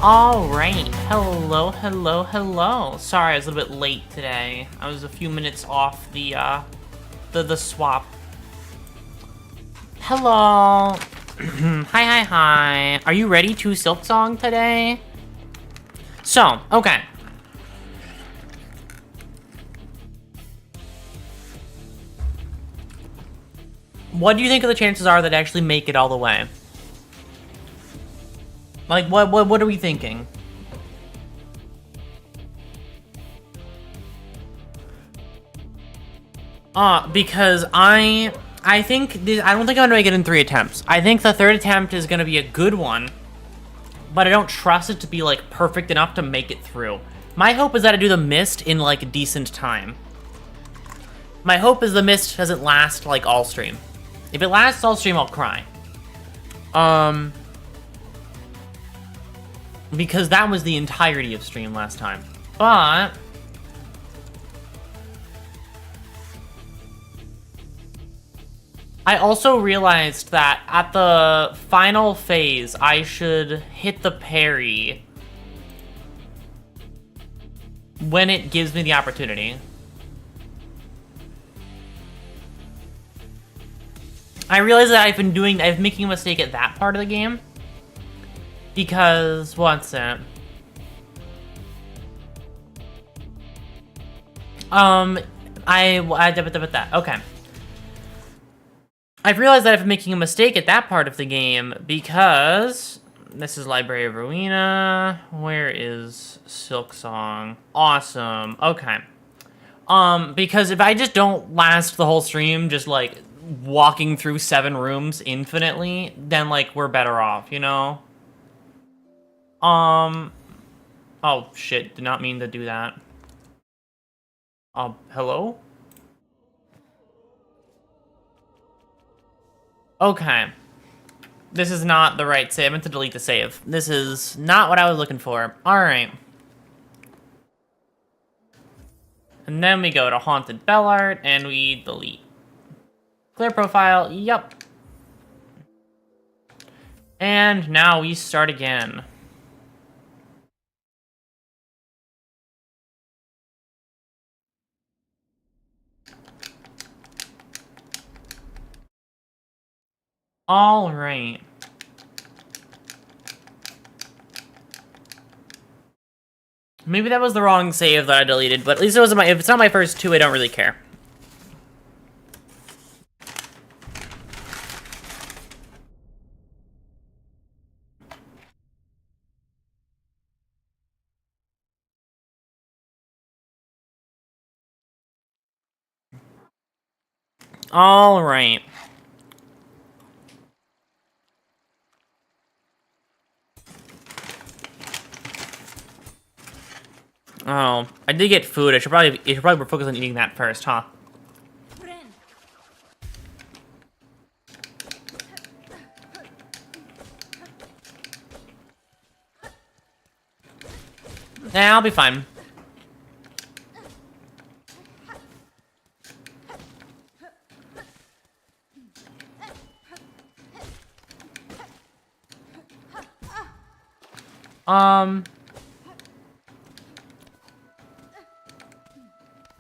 Alright, hello. Sorry, I was a little bit late today. I was a few minutes off the swap. Hello. Hi. Are you ready to SILKSONG today? So, okay. What do you think of the chances are that I actually make it all the way? Like, what are we thinking? Because I think I don't think I'm gonna make it in 3 attempts. I think the 3rd attempt is gonna be a good one, but I don't trust it to be like perfect enough to make it through. My hope is that I do the mist in like a decent time. My hope is the mist doesn't last like all stream. If it lasts all stream, I'll cry. Because that was the entirety of stream last time. But I also realized that at the final phase, I should hit the parry when it gives me the opportunity. I realize that I've been making a mistake at that part of the game. Because, what's that? Okay. I've realized that I've been making a mistake at that part of the game because this is Library of Ruina. Where is SILKSONG? Awesome. Okay. Because if I just don't last the whole stream, just like walking through 7 rooms infinitely, then like we're better off, you know? Oh shit, did not mean to do that. Hello? Okay. This is not the right save. I meant to delete the save. This is not what I was looking for. Alright. And then we go to Haunted Bellart, and we delete. Clear profile, yep. And now we start again. Alright. Maybe that was the wrong save that I deleted, but at least it wasn't if it's not my first 2, I don't really care. Alright. Oh, I did get food. You should probably focus on eating that first, huh? Yeah, I'll be fine.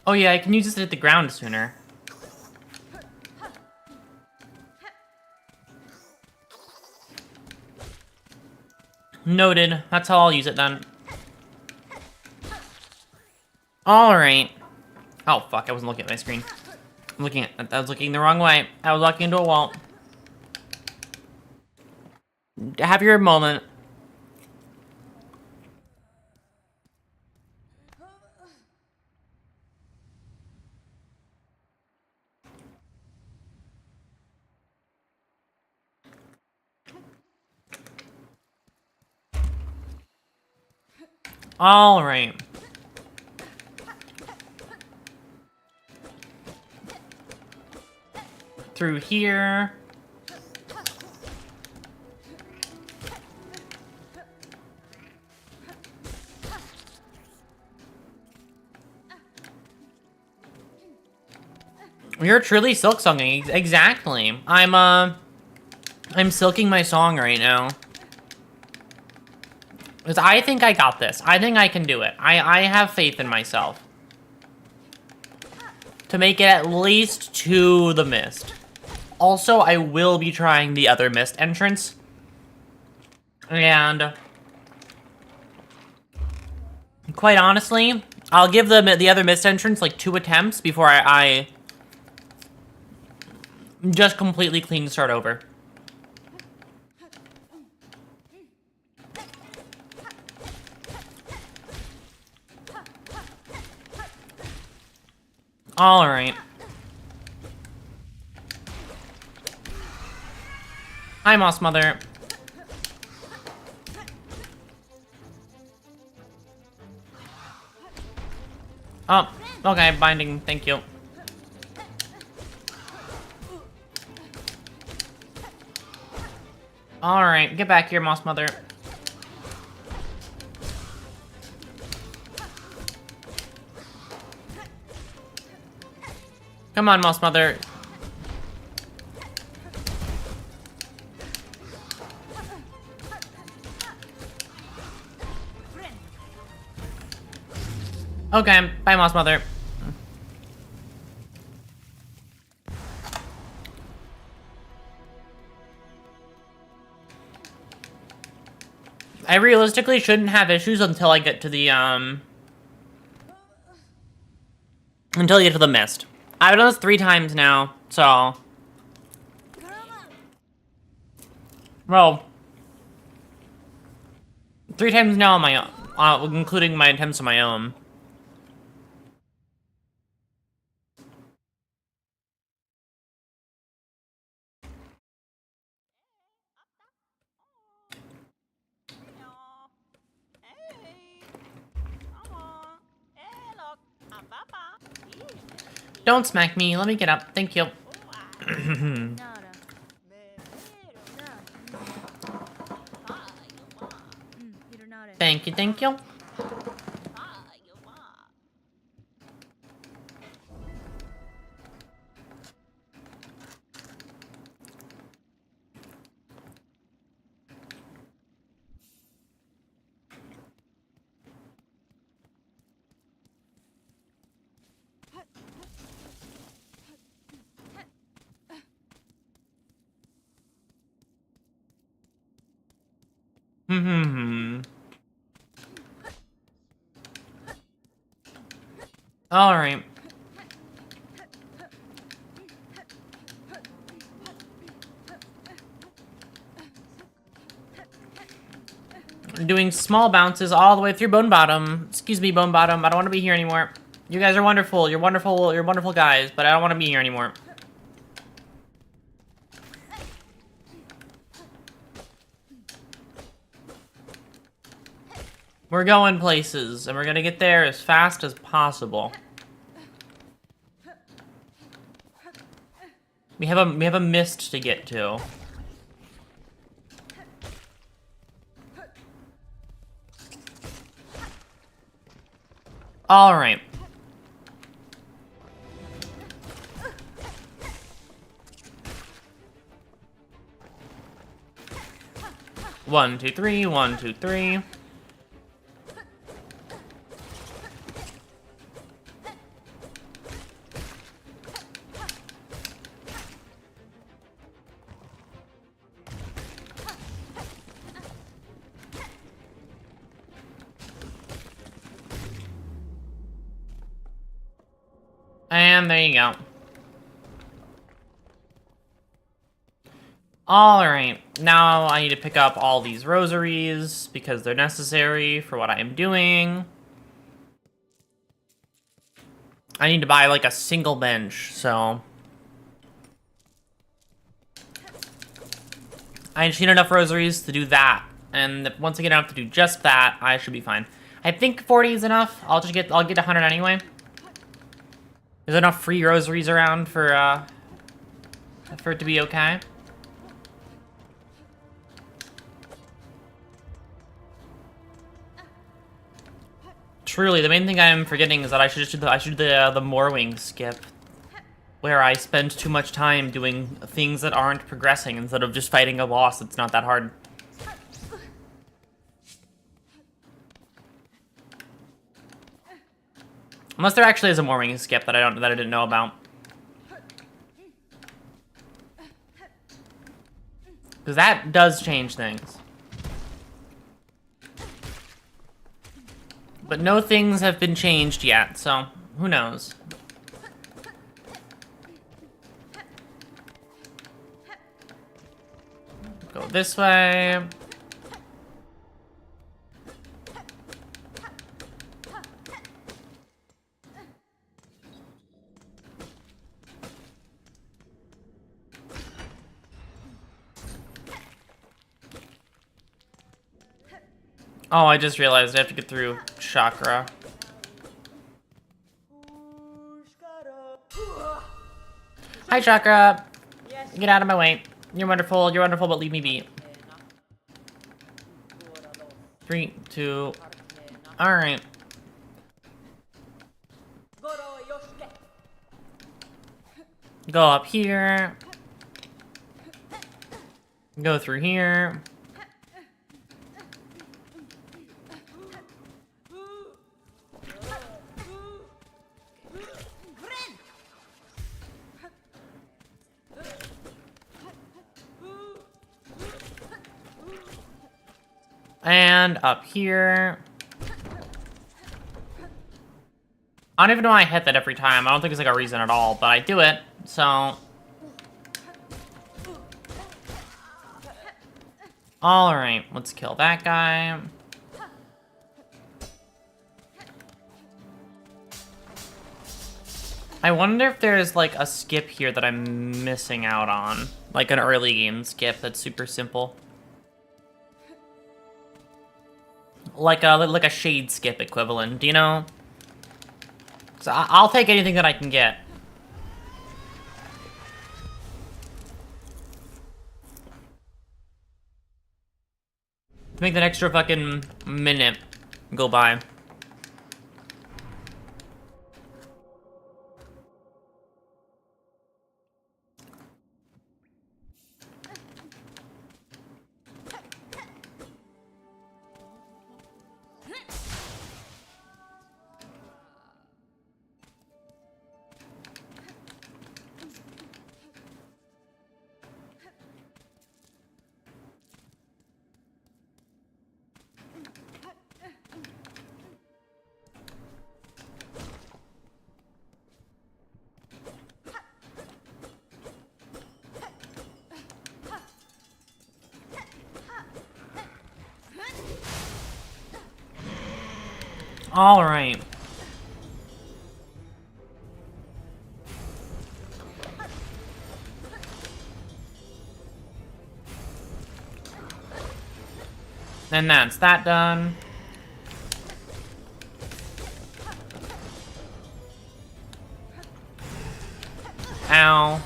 Oh yeah, I can use this to hit the ground sooner. Noted. That's how I'll use it then. Alright. Oh fuck, I wasn't looking at my screen. I was looking the wrong way. I was walking into a wall. Have your moment. Alright. Through here. You're truly silksonging. Exactly. I'm silking my song right now. Because I think I got this. I think I can do it. I have faith in myself. To make it at least to the mist. Also, I will be trying the other mist entrance. And quite honestly, I'll give the other mist entrance like 2 attempts before I just completely clean start over. Alright. Hi, Moss Mother. Oh, okay, binding, thank you. Alright, get back here, Moss Mother. Come on, Moss Mother. Okay, bye, Moss Mother. I realistically shouldn't have issues until I get to the, until I get to the mist. I've done this 3 times now, so... Well... 3 times now on my own, including my attempts on my own. Don't smack me, let me get up, thank you. Thank you, thank you. Alright. Doing small bounces all the way through Bone Bottom. Excuse me, Bone Bottom. I don't want to be here anymore. You guys are wonderful. You're wonderful. You're wonderful guys, but I don't want to be here anymore. We're going places, and we're gonna get there as fast as possible. We have a mist to get to. All right. One, two, three. 1, 2, 3. And there you go. Alright, now I need to pick up all these rosaries because they're necessary for what I am doing. I need to buy like a single bench, so... I just need enough rosaries to do that. And once I get enough to do just that, I should be fine. I think 40 is enough. I'll get 100 anyway. There's enough free rosaries around for it to be okay. Truly, the main thing I'm forgetting is that I should do the Morwing skip, where I spend too much time doing things that aren't progressing instead of just fighting a boss that's not that hard. Unless there actually is a morning skip that I didn't know about. Because that does change things. But no things have been changed yet, so who knows? Go this way. Oh, I just realized I have to get through chakra. Hi, chakra. Get out of my way. You're wonderful, but leave me be. 3, 2... Alright. Go up here. Go through here. And up here. I don't even know why I hit that every time. I don't think there's like a reason at all, but I do it, so. Alright, let's kill that guy. I wonder if there's like a skip here that I'm missing out on. Like an early game skip that's super simple. Like a shade skip equivalent, you know? So I'll take anything that I can get. To make that extra fucking minute go by. All right. And that's that done. Ow.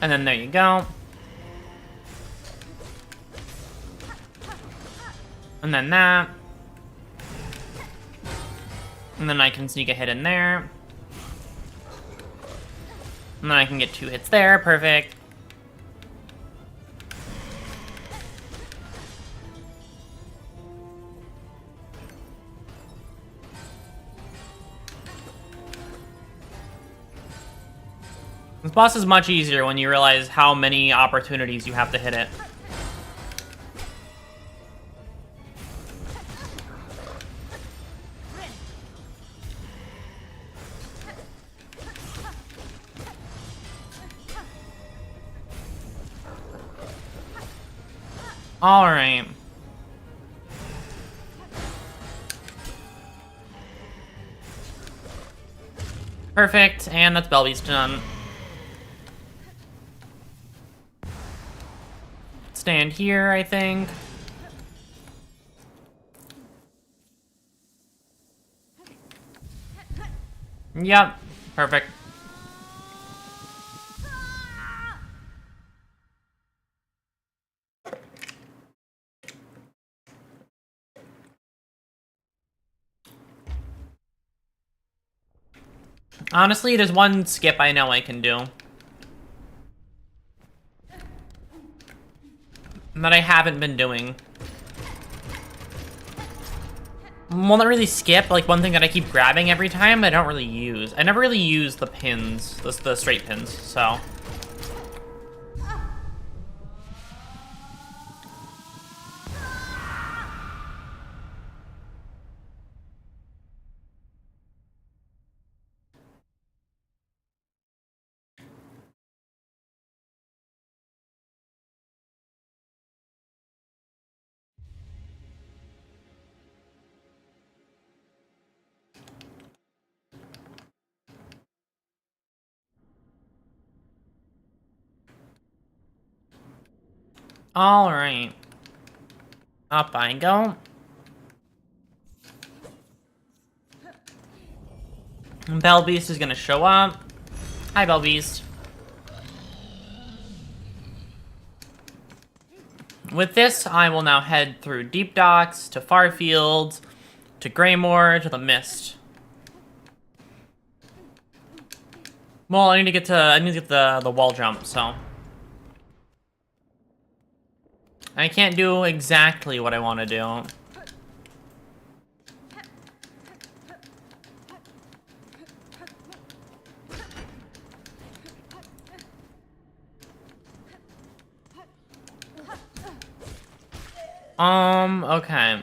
And then there you go. And then that. And then I can sneak a hit in there. And then I can get 2 hits there. Perfect. This boss is much easier when you realize how many opportunities you have to hit it. All right. Perfect, and that's Belby's done. Stand here, I think. Yep, perfect. Honestly, there's one skip I know I can do that I haven't been doing. Well, not really skip. Like, one thing that I keep grabbing every time, I don't really use. I never really use the pins, the straight pins, so. Alright. Up I go. Bell Beast is gonna show up. Hi, Bell Beast. With this, I will now head through Deep Docks, to Farfield, to Greymoor, to the Mist. Well, I need to get the wall jump, so. I can't do exactly what I want to do. Okay.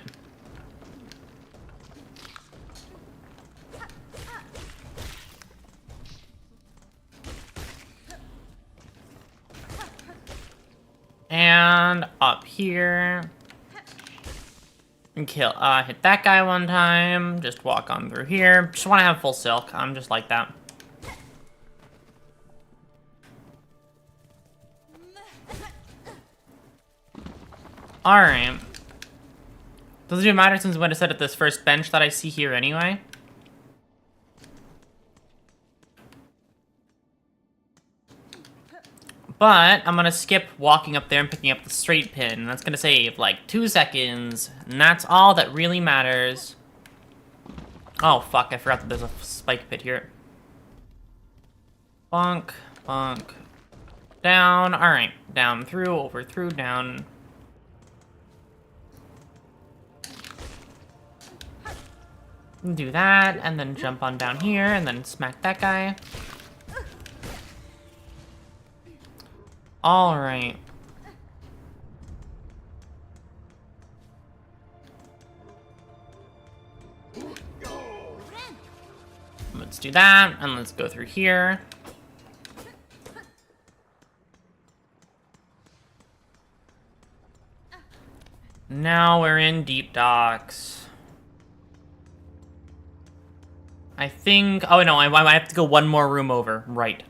And up here. And hit that guy one time. Just walk on through here. Just want to have full silk. I'm just like that. Alright. Doesn't even matter since I'm going to set at this first bench that I see here anyway. But I'm going to skip walking up there and picking up the straight pin. That's going to save like 2 seconds. And that's all that really matters. Oh, fuck. I forgot that there's a spike pit here. Bonk. Bonk. Down. Alright. Down, through, over, through, down. Do that, and then jump on down here, and then smack that guy. Alright. Let's do that, and let's go through here. Now we're in Deep Docks. I think... Oh, no, I have to go one more room over. Right.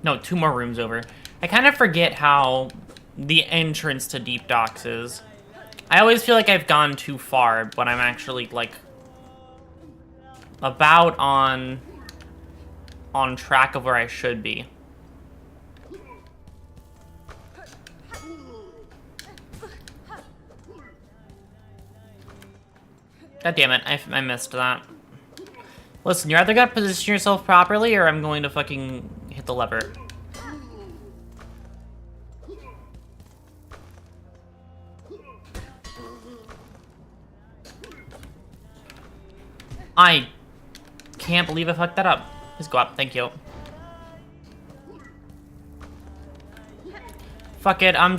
No, 2 more rooms over. I kind of forget how the entrance to Deep Docks is. I always feel like I've gone too far when I'm actually, like, about on track of where I should be. God damn it, I missed that. Listen, you're either gonna position yourself properly, or I'm going to fucking hit the lever. I can't believe I fucked that up. Just go up, thank you. Fuck it, I'm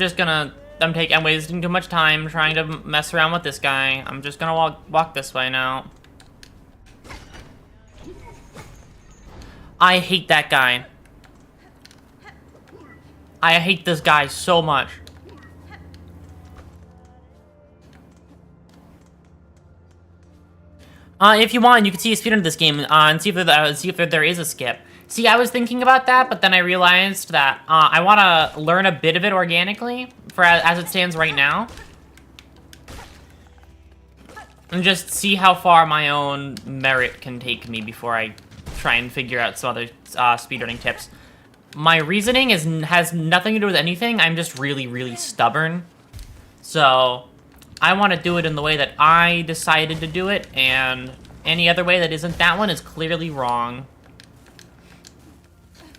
wasting too much time trying to mess around with this guy. I'm just gonna walk this way now. I hate that guy. I hate this guy so much. If you want, you can see a speedrun of this game and see if there is a skip. See, I was thinking about that, but then I realized that I want to learn a bit of it organically for as it stands right now. And just see how far my own merit can take me before I try and figure out some other speedrunning tips. My reasoning has nothing to do with anything. I'm just really, really stubborn. So, I want to do it in the way that I decided to do it, and any other way that isn't that one is clearly wrong.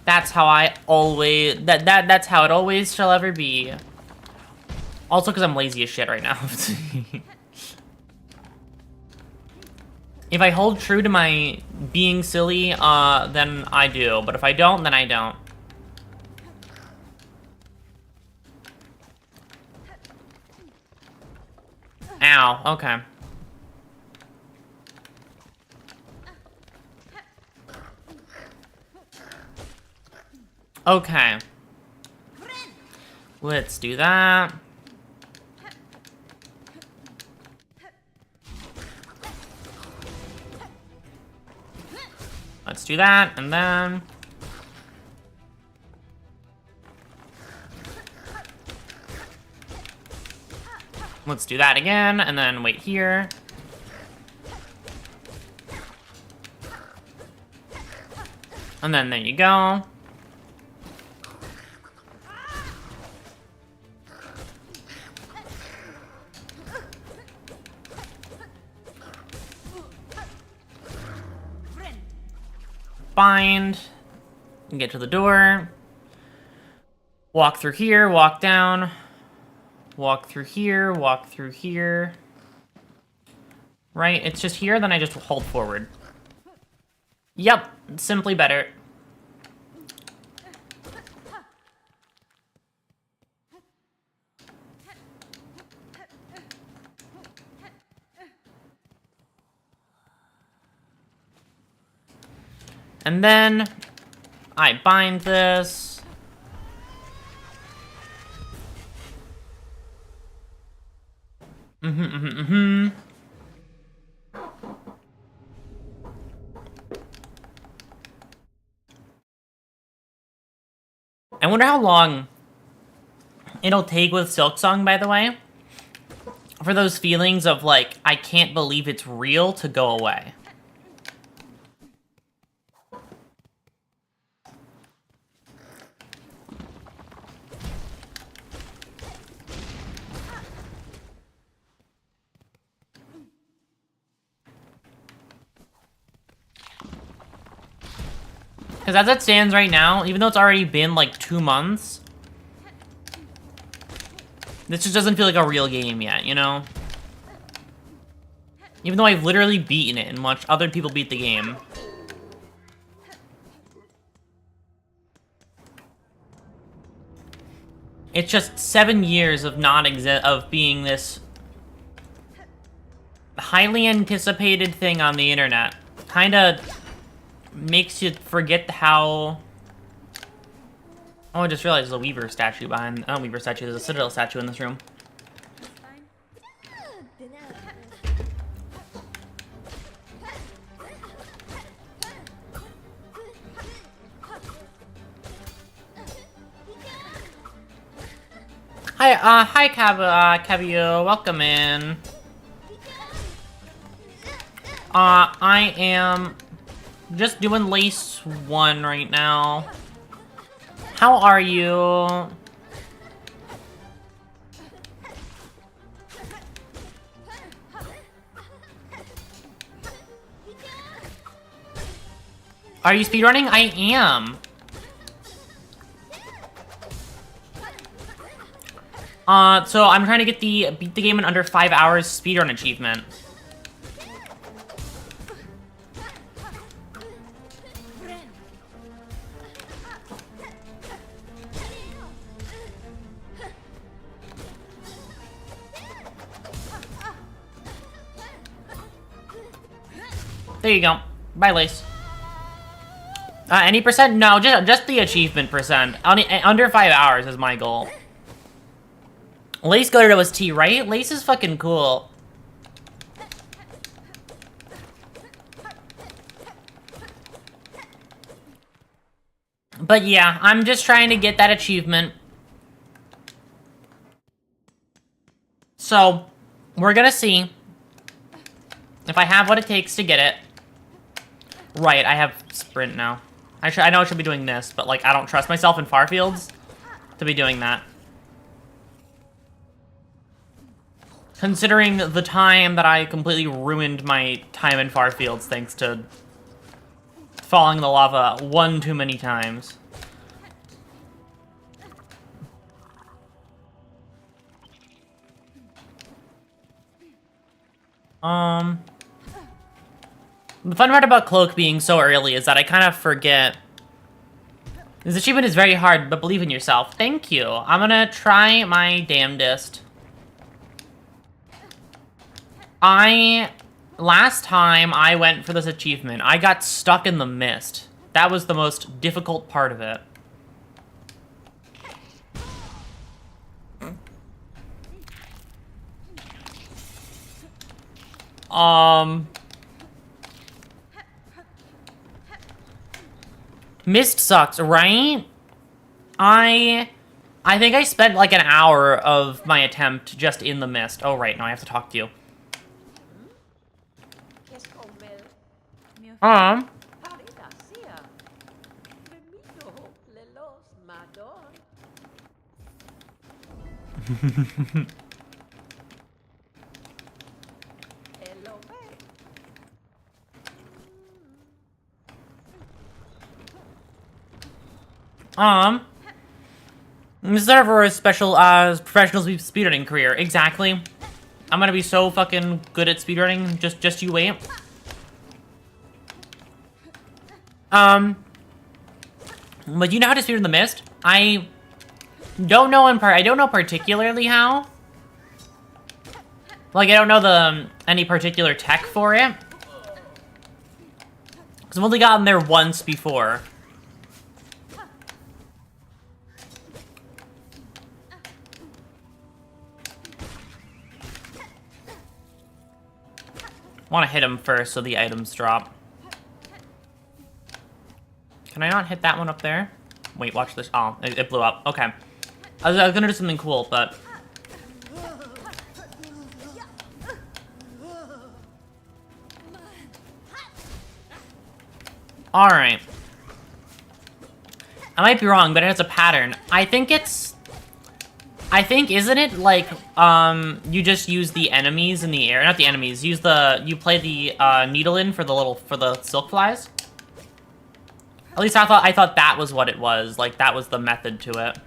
That's how I always... That's how it always shall ever be. Also because I'm lazy as shit right now. If I hold true to my being silly, then I do. But if I don't, then I don't. Ow, okay. Okay. Let's do that. Let's do that, and then... let's do that again, and then wait here. And then there you go. Bind. Get to the door. Walk through here, walk down. Walk through here, walk through here. Right? It's just here, then I just hold forward. Yep, simply better. And then I bind this. I wonder how long it'll take with SILKSONG, by the way, for those feelings of, like, I can't believe it's real to go away. Because as it stands right now, even though it's already been like 2 months, this just doesn't feel like a real game yet, you know? Even though I've literally beaten it and watched other people beat the game. It's just 7 years of of being this highly anticipated thing on the internet. Kinda makes you forget how... oh, I just realized there's a Weaver statue behind... oh, Weaver statue, there's a Citadel statue in this room. Hi, Cabio, welcome in. I am just doing lace 1 right now. How are you? Are you speedrunning? I am. So I'm trying to get the beat the game in under 5 hours speedrun achievement. There you go. Bye, Lace. Any percent? No, just the achievement percent. Under 5 hours is my goal. Lace go to OST, right? Lace is fucking cool. But yeah, I'm just trying to get that achievement. So, we're gonna see if I have what it takes to get it. Right, I have sprint now. I know I should be doing this, but like I don't trust myself in far fields to be doing that. Considering the time that I completely ruined my time in far fields thanks to falling in the lava 1 too many times. The fun part about Cloak being so early is that I kind of forget. This achievement is very hard, but believe in yourself. Thank you. I'm gonna try my damnedest. Last time I went for this achievement, I got stuck in the mist. That was the most difficult part of it. Mist sucks, right? I think I spent like an hour of my attempt just in the mist. Oh, right, now I have to talk to you. This is for a special, professional speedrunning career. Exactly. I'm gonna be so fucking good at speedrunning. Just you wait. But you know how to speedrun the mist? I don't know I don't know particularly how. Like, I don't know any particular tech for it. Because I've only gotten there once before. I want to hit him first so the items drop. Can I not hit that one up there? Wait, watch this. Oh, it blew up. Okay. I was gonna do something cool, but... Alright. I might be wrong, but it has a pattern. I think, isn't it, like, you just use the enemies in the air? Not the enemies, you play the, needle in for the silk flies? At least I thought that was what it was. Like, that was the method to it.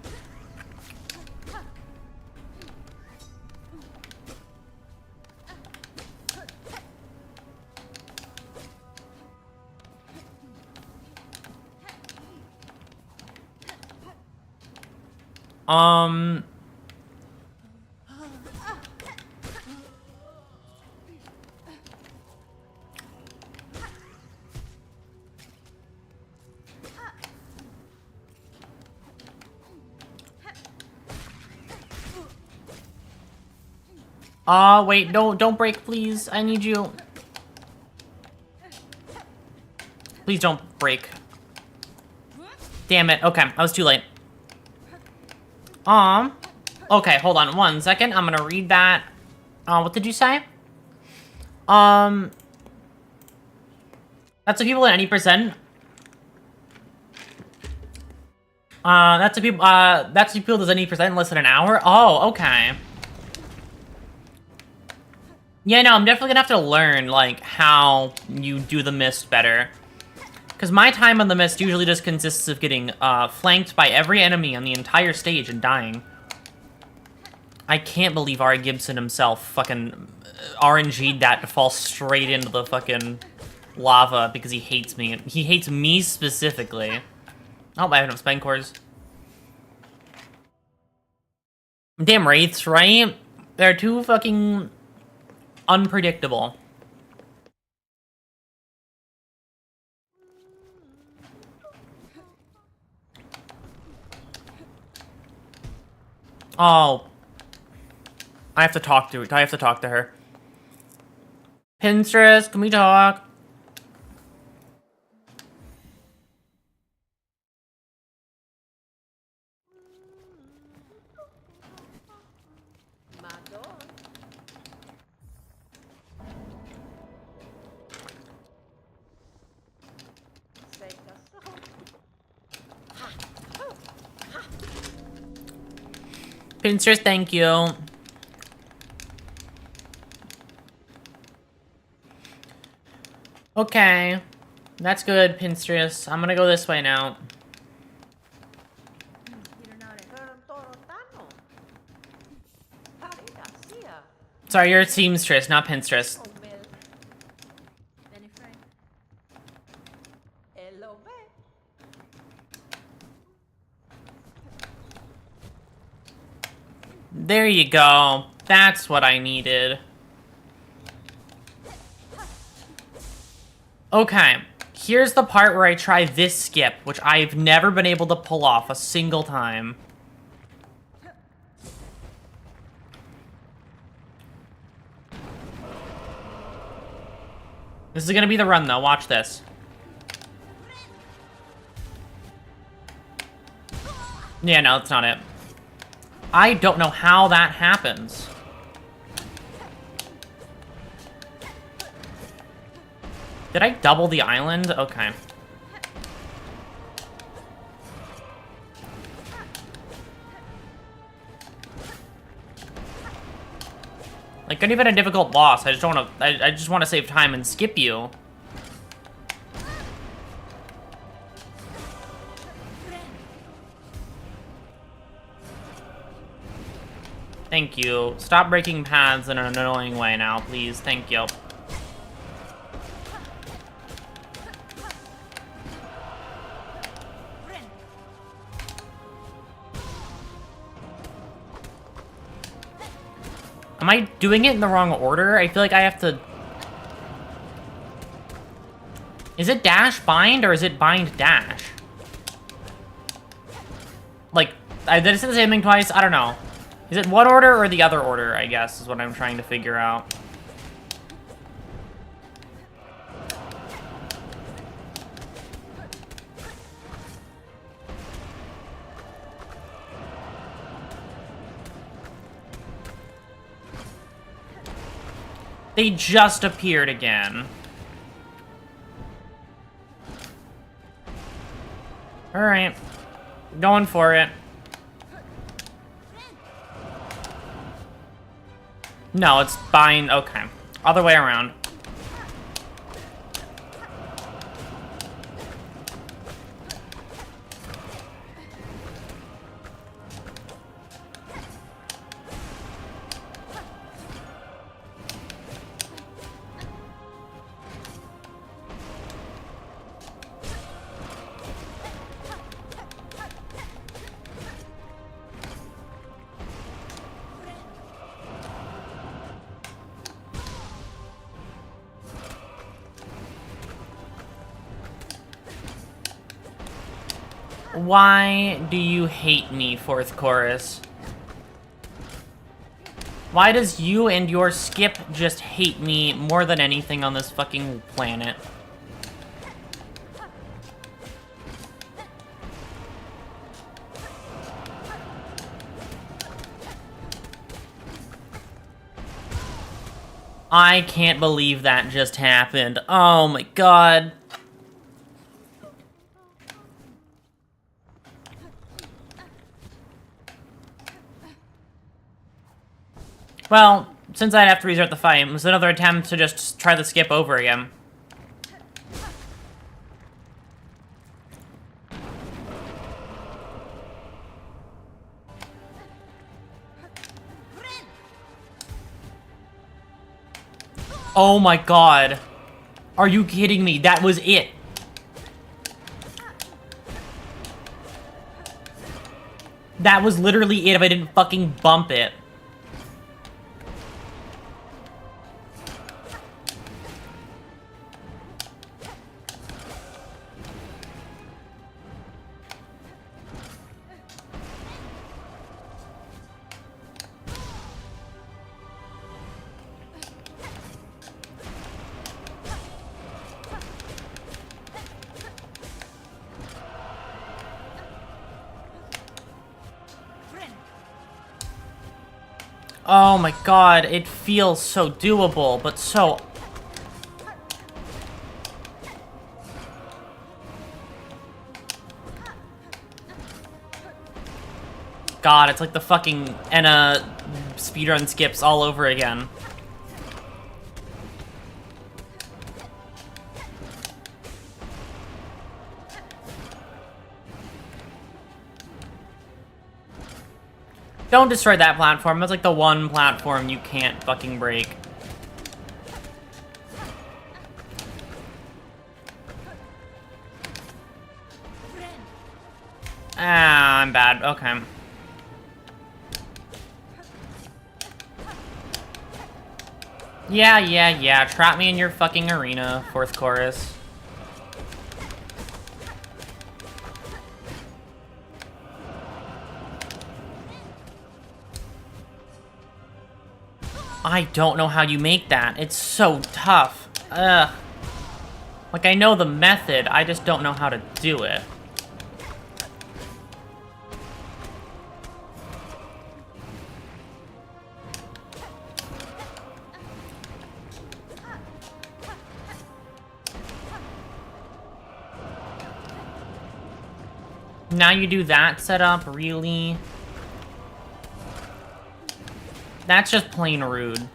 Wait, don't break, please. I need you. Please don't break. Damn it. Okay, I was too late. Okay, hold on 1 second. I'm gonna read that. What did you say? That's the people at any percent. That's the people does any percent in less than an hour? Oh, okay. Yeah, no, I'm definitely gonna have to learn, like, how you do the mist better. Because my time on the mist usually just consists of getting, flanked by every enemy on the entire stage and dying. I can't believe Ari Gibson himself fucking RNG'd that to fall straight into the fucking lava because he hates me. He hates me specifically. Oh, I have enough spine cores. Damn wraiths, right? They're too fucking... unpredictable. Oh. I have to talk to her. Pinterest, can we talk? Pinterest, thank you. Okay. That's good, Pinterest. I'm gonna go this way now. Sorry, you're a seamstress, not Pinterest. There you go. That's what I needed. Okay. Here's the part where I try this skip, which I've never been able to pull off a single time. This is gonna be the run, though. Watch this. Yeah, no, that's not it. I don't know how that happens. Did I double the island? Okay. Like, not even a difficult boss. I just don't want to. I just want to save time and skip you. Thank you. Stop breaking paths in an annoying way now, please. Thank you. Am I doing it in the wrong order? I feel like I have to... Is it dash bind or is it bind dash? Like, did I say the same thing twice? I don't know. Is it one order or the other order, I guess, is what I'm trying to figure out. They just appeared again. Alright. Going for it. No, it's bind. Okay. Other way around. Why do you hate me, fourth chorus? Why does you and your skip just hate me more than anything on this fucking planet? I can't believe that just happened. Oh my god. Well, since I'd have to restart the fight, it was another attempt to just try the skip over again. Oh my god. Are you kidding me? That was it. That was literally it if I didn't fucking bump it. Oh my god, it feels so doable, but so... God, it's like the fucking Enna speedrun skips all over again. Don't destroy that platform. That's like the one platform you can't fucking break. Ah, I'm bad. Okay. Yeah. Trap me in your fucking arena, fourth chorus. I don't know how you make that. It's so tough. Ugh. Like, I know the method, I just don't know how to do it. Now you do that setup, really? That's just plain rude.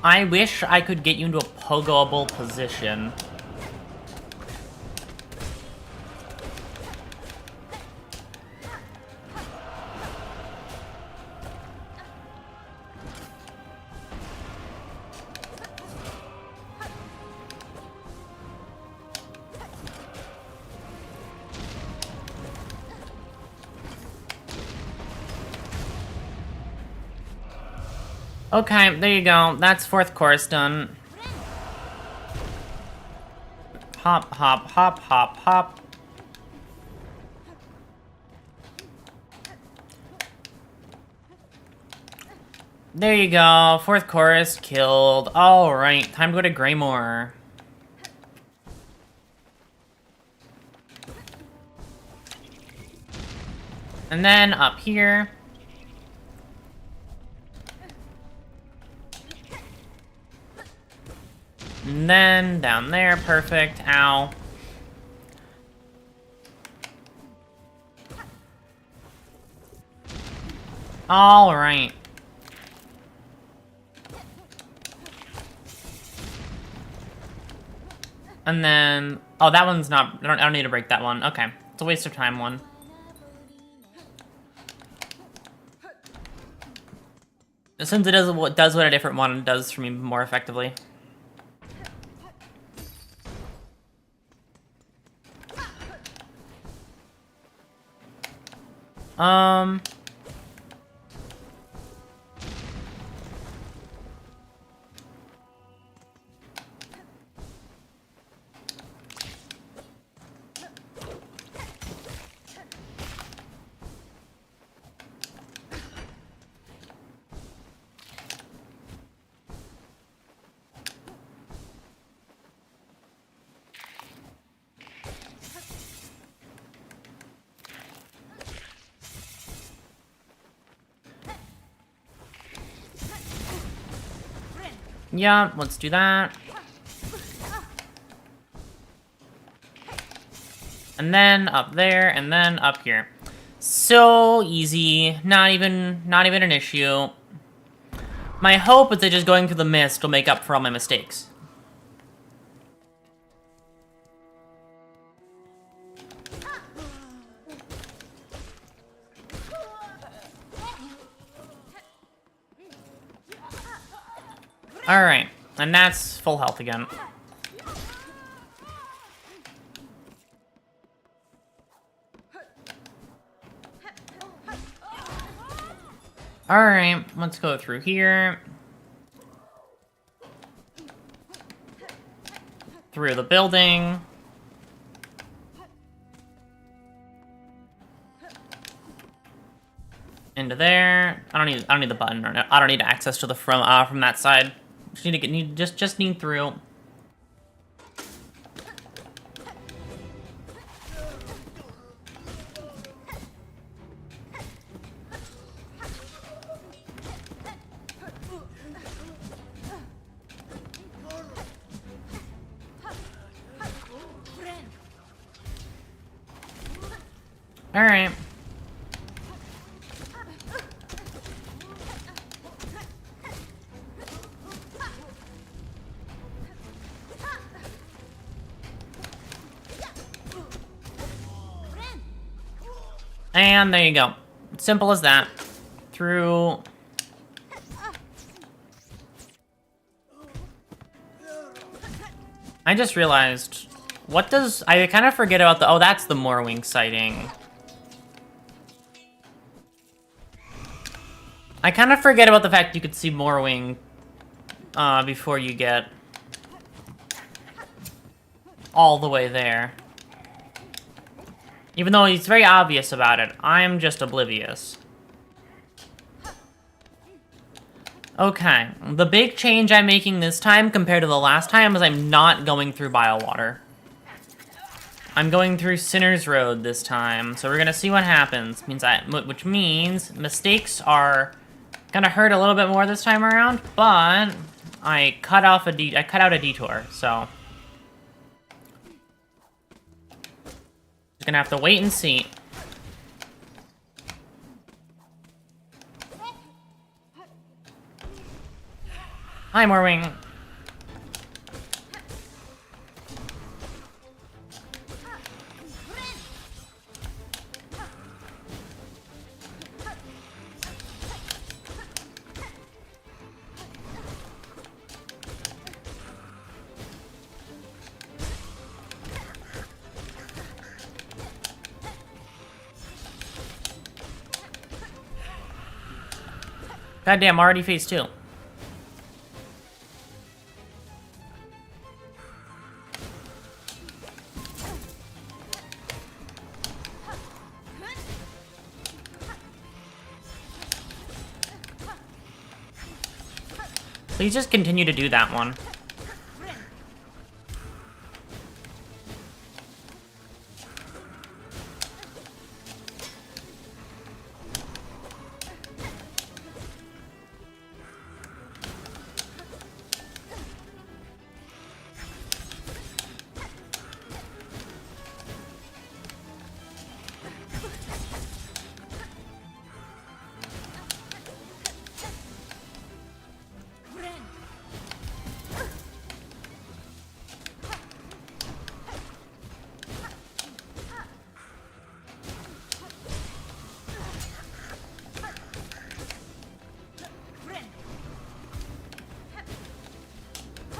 I wish I could get you into a pogoable position. Okay, there you go. That's fourth chorus done. Hop, hop, hop, hop, hop. There you go. Fourth chorus killed. Alright, time to go to Greymore. And then up here. And then down there, perfect. Ow. All right. And then, oh, that one's not, I don't need to break that one. Okay, it's a waste of time one. Since it does what a different one does for me more effectively. Yeah, let's do that. And then up there, and then up here. So easy, not even an issue. My hope is that just going through the mist will make up for all my mistakes. Alright, and that's full health again. Alright, let's go through here. Through the building. Into there. I don't need the button, or I don't need access to the from that side. Just need through. All right. And there you go. Simple as that. Through... I just realized... What does... I kind of forget about the... Oh, that's the Morwing sighting. I kind of forget about the fact you could see Morwing before you get all the way there. Even though he's very obvious about it, I'm just oblivious. Okay, the big change I'm making this time compared to the last time is I'm not going through Biowater. I'm going through Sinner's Road this time, so we're gonna see what happens. Which means mistakes are gonna hurt a little bit more this time around, but I cut out a detour, so just gonna have to wait and see. Hi, Morwing. Goddamn, already phase 2. Please just continue to do that one.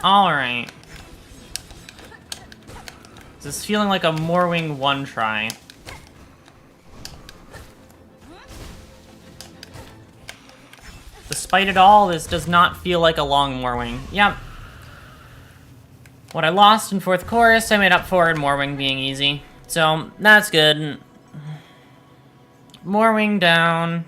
Alright. This is feeling like a Morwing one try. Despite it all, this does not feel like a long Morwing. Yep. What I lost in 4th chorus, I made up for in Morwing being easy. So, that's good. Morwing down.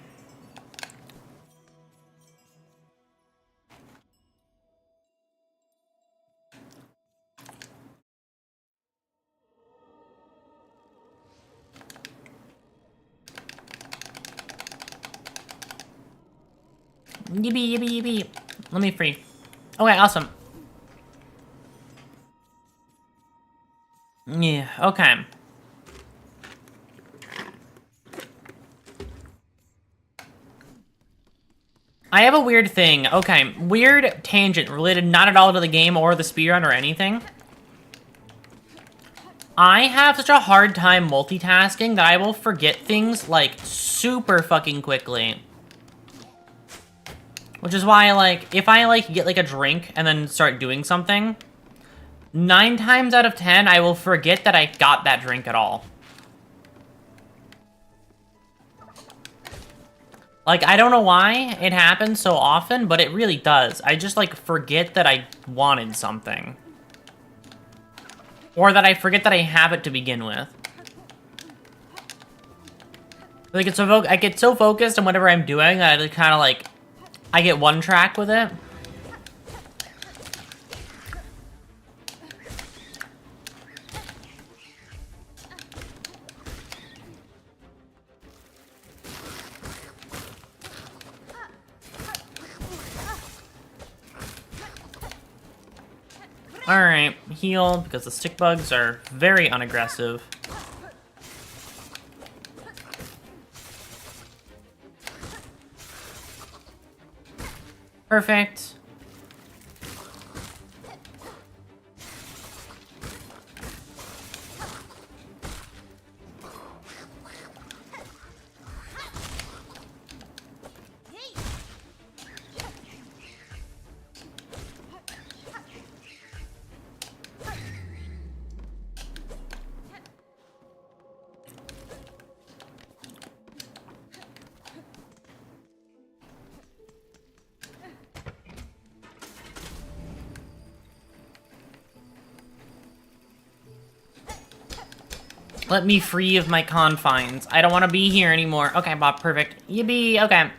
Yippee, yippee, yippee. Let me free. Okay, awesome. Yeah, okay. I have a weird thing. Okay, weird tangent related not at all to the game or the speedrun or anything. I have such a hard time multitasking that I will forget things, like, super fucking quickly. Which is why, like, if I, like, get, like, a drink and then start doing something, 9 times out of 10, I will forget that I got that drink at all. Like, I don't know why it happens so often, but it really does. I just, like, forget that I wanted something. Or that I forget that I have it to begin with. Like, I get so focused on whatever I'm doing that I kind of, like, I get one track with it. Alright, heal, because the stick bugs are very unaggressive. Perfect. Let me free of my confines. I don't want to be here anymore. Okay, Bob, perfect. Yippee, okay.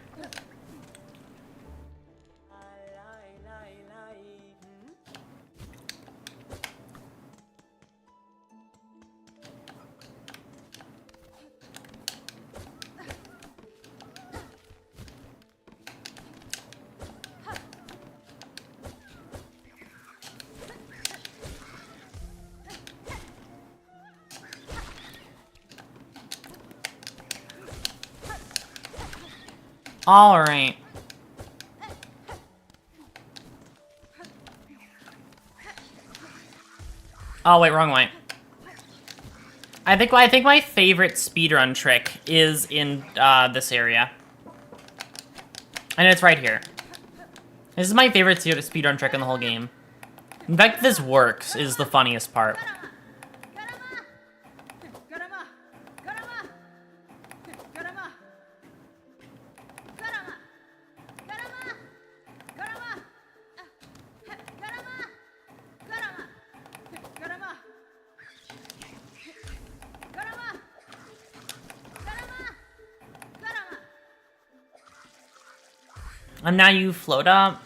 Alright. Oh, wait, wrong way. I think my favorite speedrun trick is in this area. And it's right here. This is my favorite speedrun trick in the whole game. In fact, this works is the funniest part. And now you float up.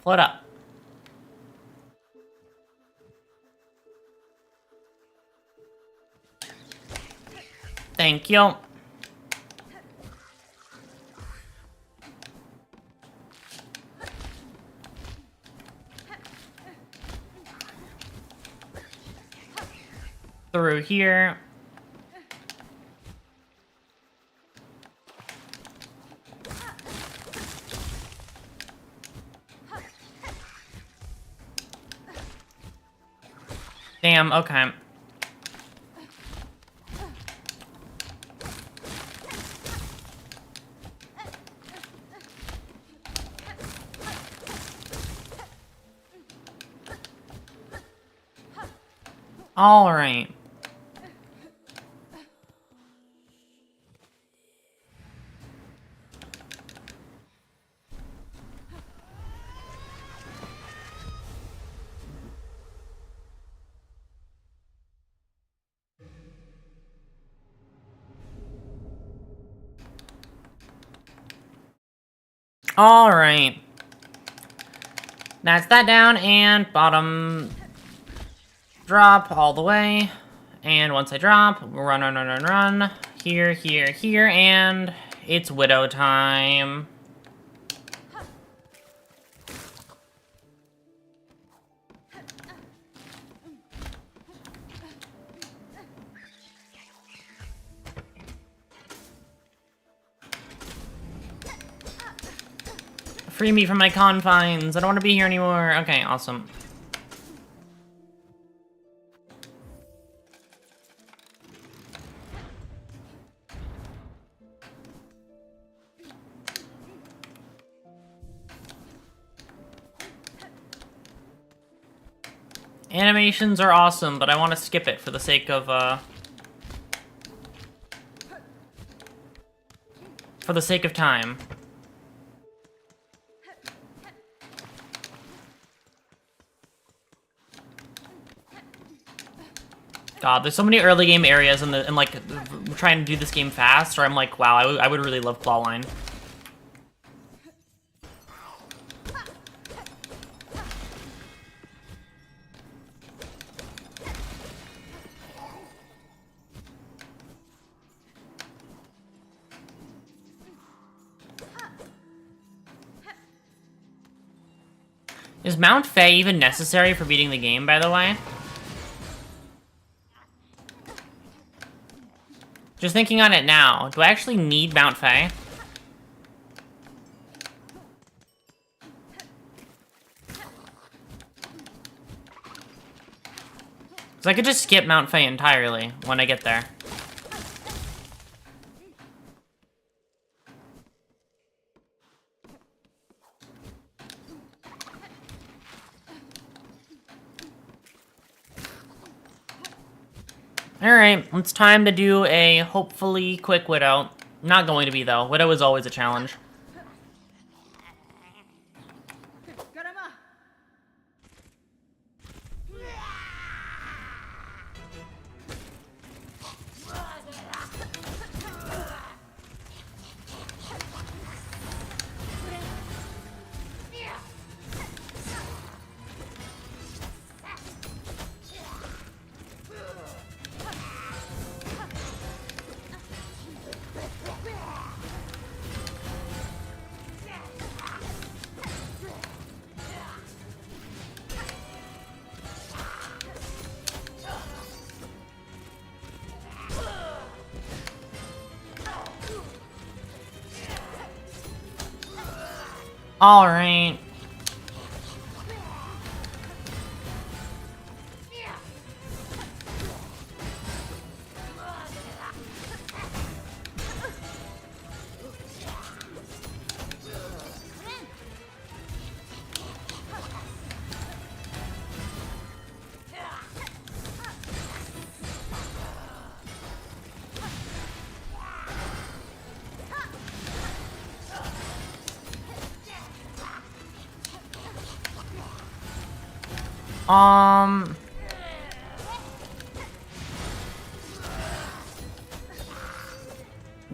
Float up. Thank you. Through here. Damn, okay. All right. All right. That's that down, and bottom drop all the way. And once I drop, run, run, run, run, run. Here, here, here, and it's widow time. Free me from my confines. I don't want to be here anymore. Okay, awesome. Animations are awesome, but I want to skip it for the sake of, time. God, there's so many early game areas and like trying to do this game fast, or I'm like, wow, I would really love Clawline. Is Mount Faye even necessary for beating the game, by the way? Just thinking on it now, do I actually need Mount Faye? Because I could just skip Mount Faye entirely when I get there. Alright, it's time to do a hopefully quick Widow. Not going to be, though. Widow is always a challenge. Alright.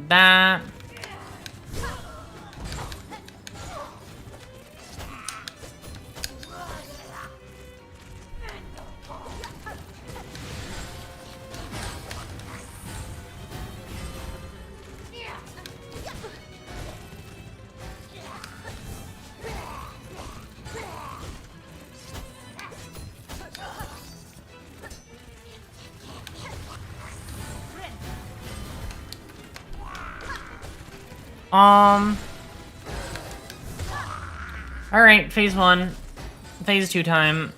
That. Alright, phase 1. Phase 2 time.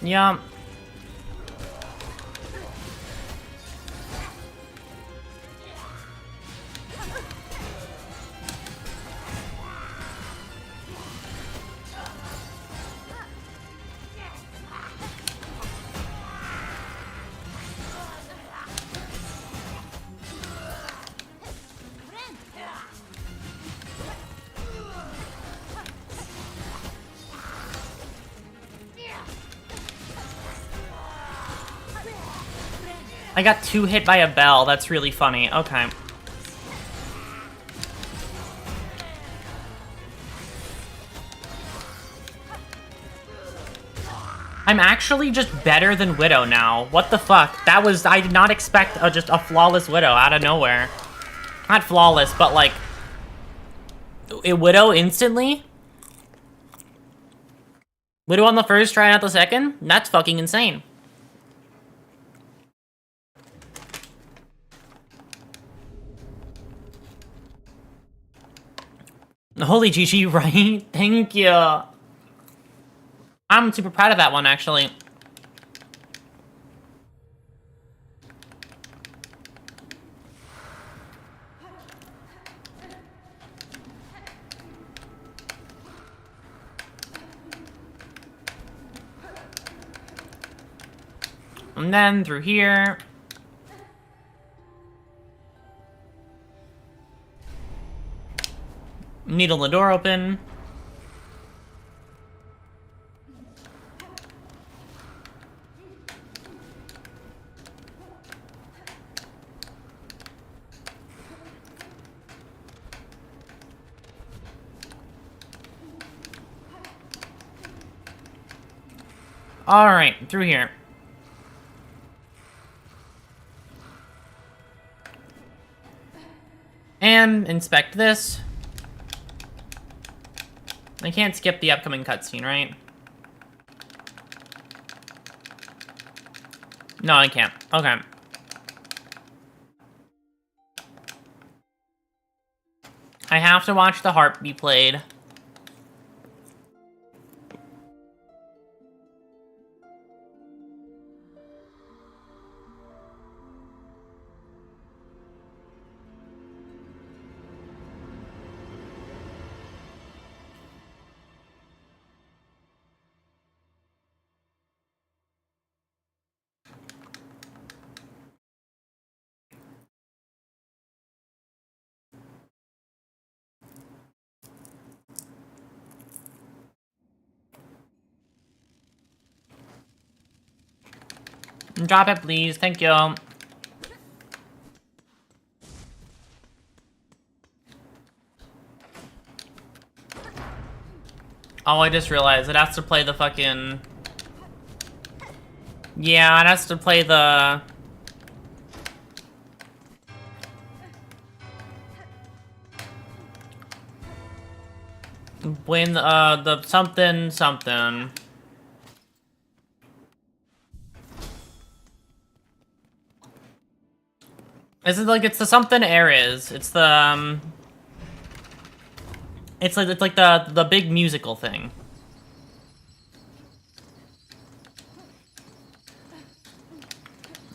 Yeah. I got 2 hit by a bell. That's really funny. Okay. I'm actually just better than Widow now. What the fuck? That was... I did not expect just a flawless Widow out of nowhere. Not flawless, but like... A Widow instantly? Widow on the first try, not the second? That's fucking insane. Holy GG, right? Thank you. I'm super proud of that one, actually. And then through here. Needle the door open. Alright, through here. And inspect this. I can't skip the upcoming cutscene, right? No, I can't. Okay. I have to watch the harp be played. Drop it, please. Thank you. Oh, I just realized it has to play the fucking Yeah, it has to play the... When, the something, something. Is it like, it's the something Ares. It's the, it's like the big musical thing.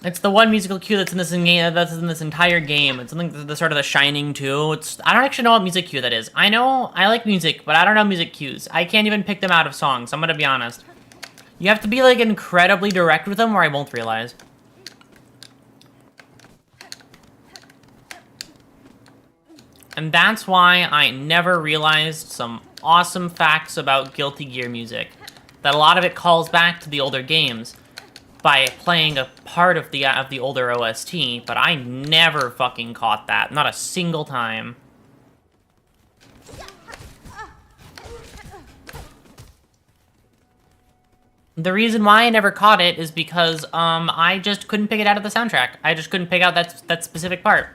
It's the one musical cue that's in this entire game. It's something the sort of the Shining too. I don't actually know what music cue that is. I know I like music, but I don't know music cues. I can't even pick them out of songs. I'm gonna be honest. You have to be like incredibly direct with them, or I won't realize. And that's why I never realized some awesome facts about Guilty Gear music. That a lot of it calls back to the older games by playing a part of the older OST, but I never fucking caught that. Not a single time. The reason why I never caught it is because I just couldn't pick it out of the soundtrack. I just couldn't pick out that specific part.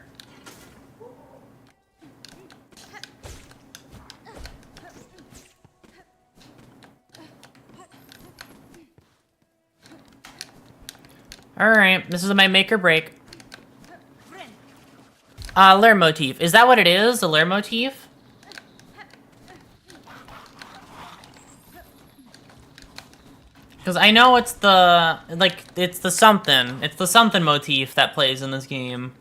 Alright, this is my make or break. Lair motif. Is that what it is? The lair motif? Because I know it's the, like, it's the something. It's the something motif that plays in this game.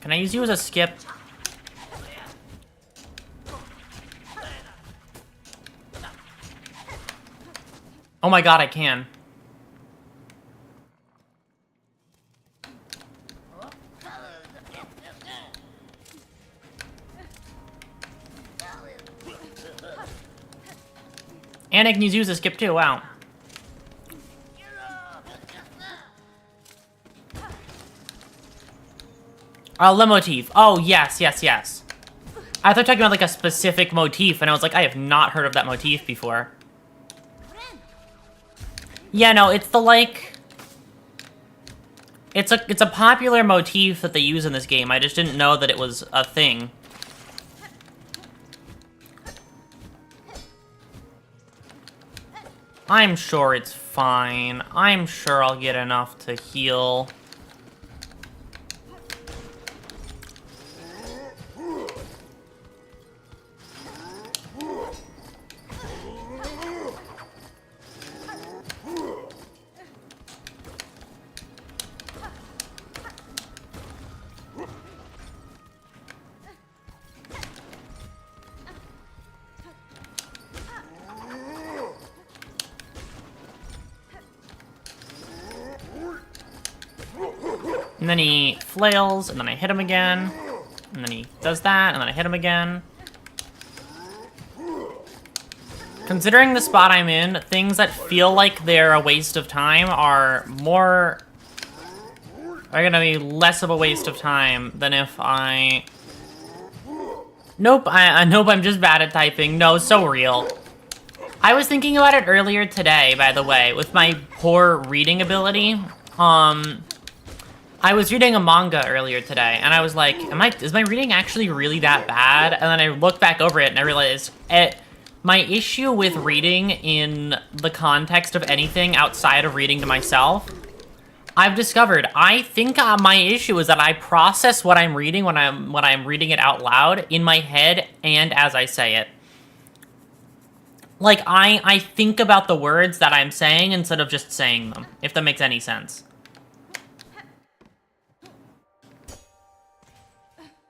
Can I use you as a skip? Oh my god, I can. And I can use you as a skip too, wow. Le motif. Oh, yes, yes, yes. I thought you were talking about, like, a specific motif, and I was like, I have not heard of that motif before. Yeah, no, it's the, like... It's a popular motif that they use in this game. I just didn't know that it was a thing. I'm sure it's fine. I'm sure I'll get enough to heal. And then he flails, and then I hit him again. And then he does that, and then I hit him again. Considering the spot I'm in, things that feel like they're a waste of time are gonna be less of a waste of time than if I... Nope, nope, I'm just bad at typing. No, so real. I was thinking about it earlier today, by the way, with my poor reading ability. I was reading a manga earlier today, and I was like, is my reading actually really that bad? And then I looked back over it, and I realized my issue with reading in the context of anything outside of reading to myself, I've discovered, I think my issue is that I process what I'm reading when I'm reading it out loud in my head and as I say it. Like, I think about the words that I'm saying instead of just saying them, if that makes any sense.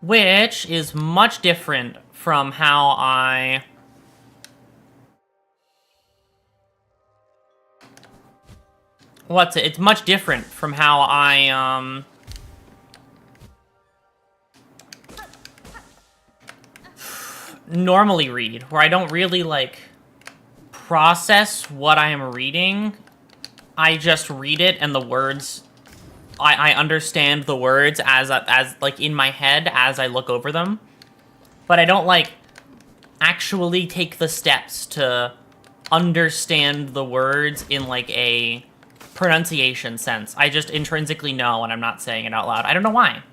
Which is much different from how I... It's much different from how I, normally read, where I don't really, like, process what I am reading. I just read it, and the words I understand the words as like in my head as I look over them, but I don't like actually take the steps to understand the words in like a pronunciation sense. I just intrinsically know when I'm not saying it out loud. I don't know why.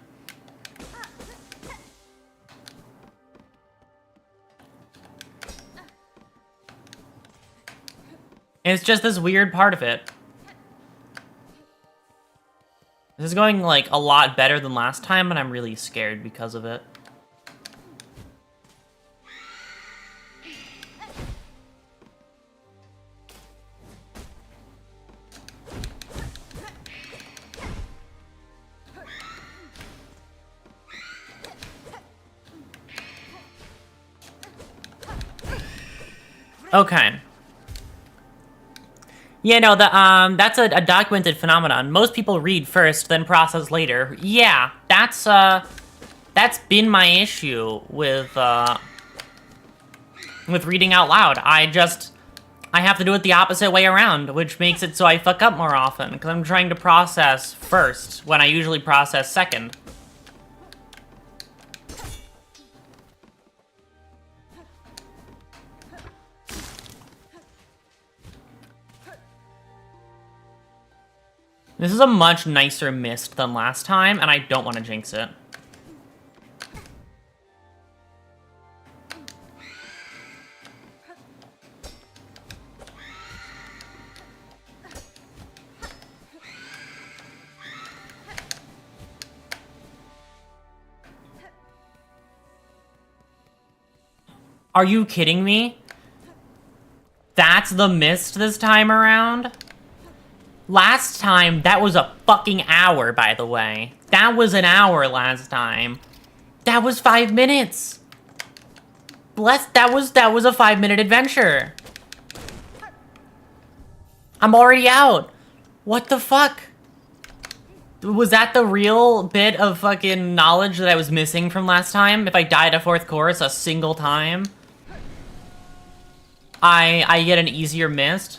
It's just this weird part of it. This is going, like, a lot better than last time, and I'm really scared because of it. Okay. Yeah, no, that's a documented phenomenon. Most people read first, then process later. Yeah, that's been my issue with reading out loud. I have to do it the opposite way around, which makes it so I fuck up more often, because I'm trying to process first, when I usually process second. This is a much nicer mist than last time, and I don't want to jinx it. Are you kidding me? That's the mist this time around? Last time, that was a fucking hour, by the way. That was an hour last time. That was 5 minutes. That was a 5-minute adventure. I'm already out. What the fuck? Was that the real bit of fucking knowledge that I was missing from last time? If I died at 4th course a single time, I get an easier mist?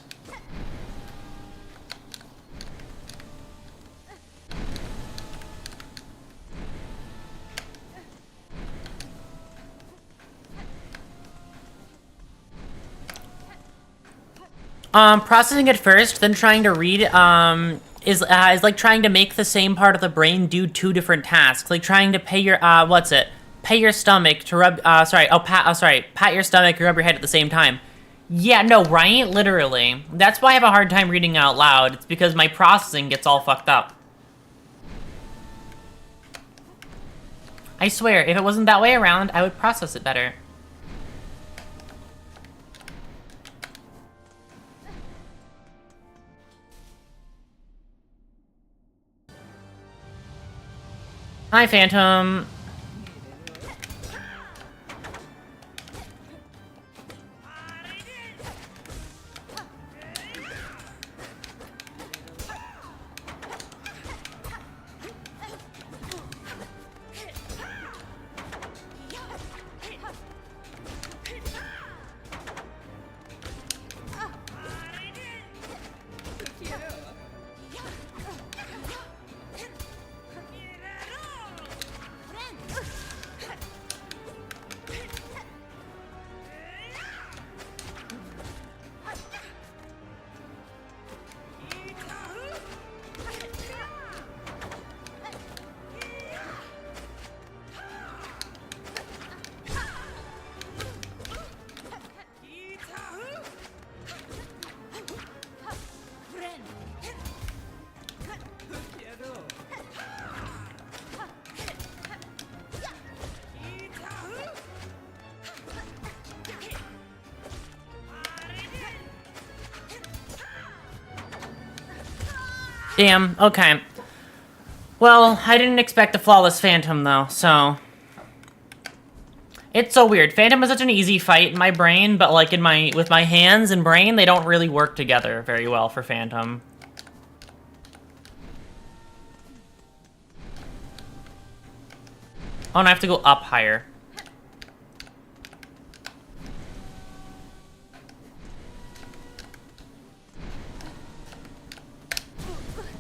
Processing it first, then trying to read, is like trying to make the same part of the brain do 2 different tasks. Like trying to pay your, pay your stomach to rub, pat your stomach and rub your head at the same time. Yeah, no, right? Literally. That's why I have a hard time reading out loud. It's because my processing gets all fucked up. I swear, if it wasn't that way around, I would process it better. Hi, Phantom. Damn, okay. Well, I didn't expect a flawless Phantom, though, so... It's so weird. Phantom is such an easy fight in my brain, but, like, with my hands and brain, they don't really work together very well for Phantom. Oh, and I have to go up higher.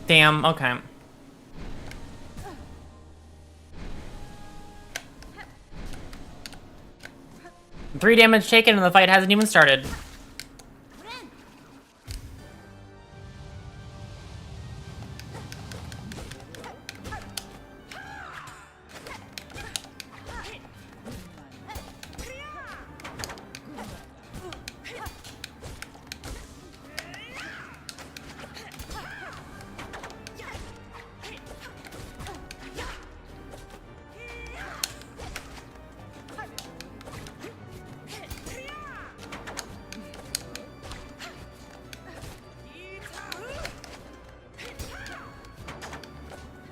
Damn, okay. 3 damage taken and the fight hasn't even started.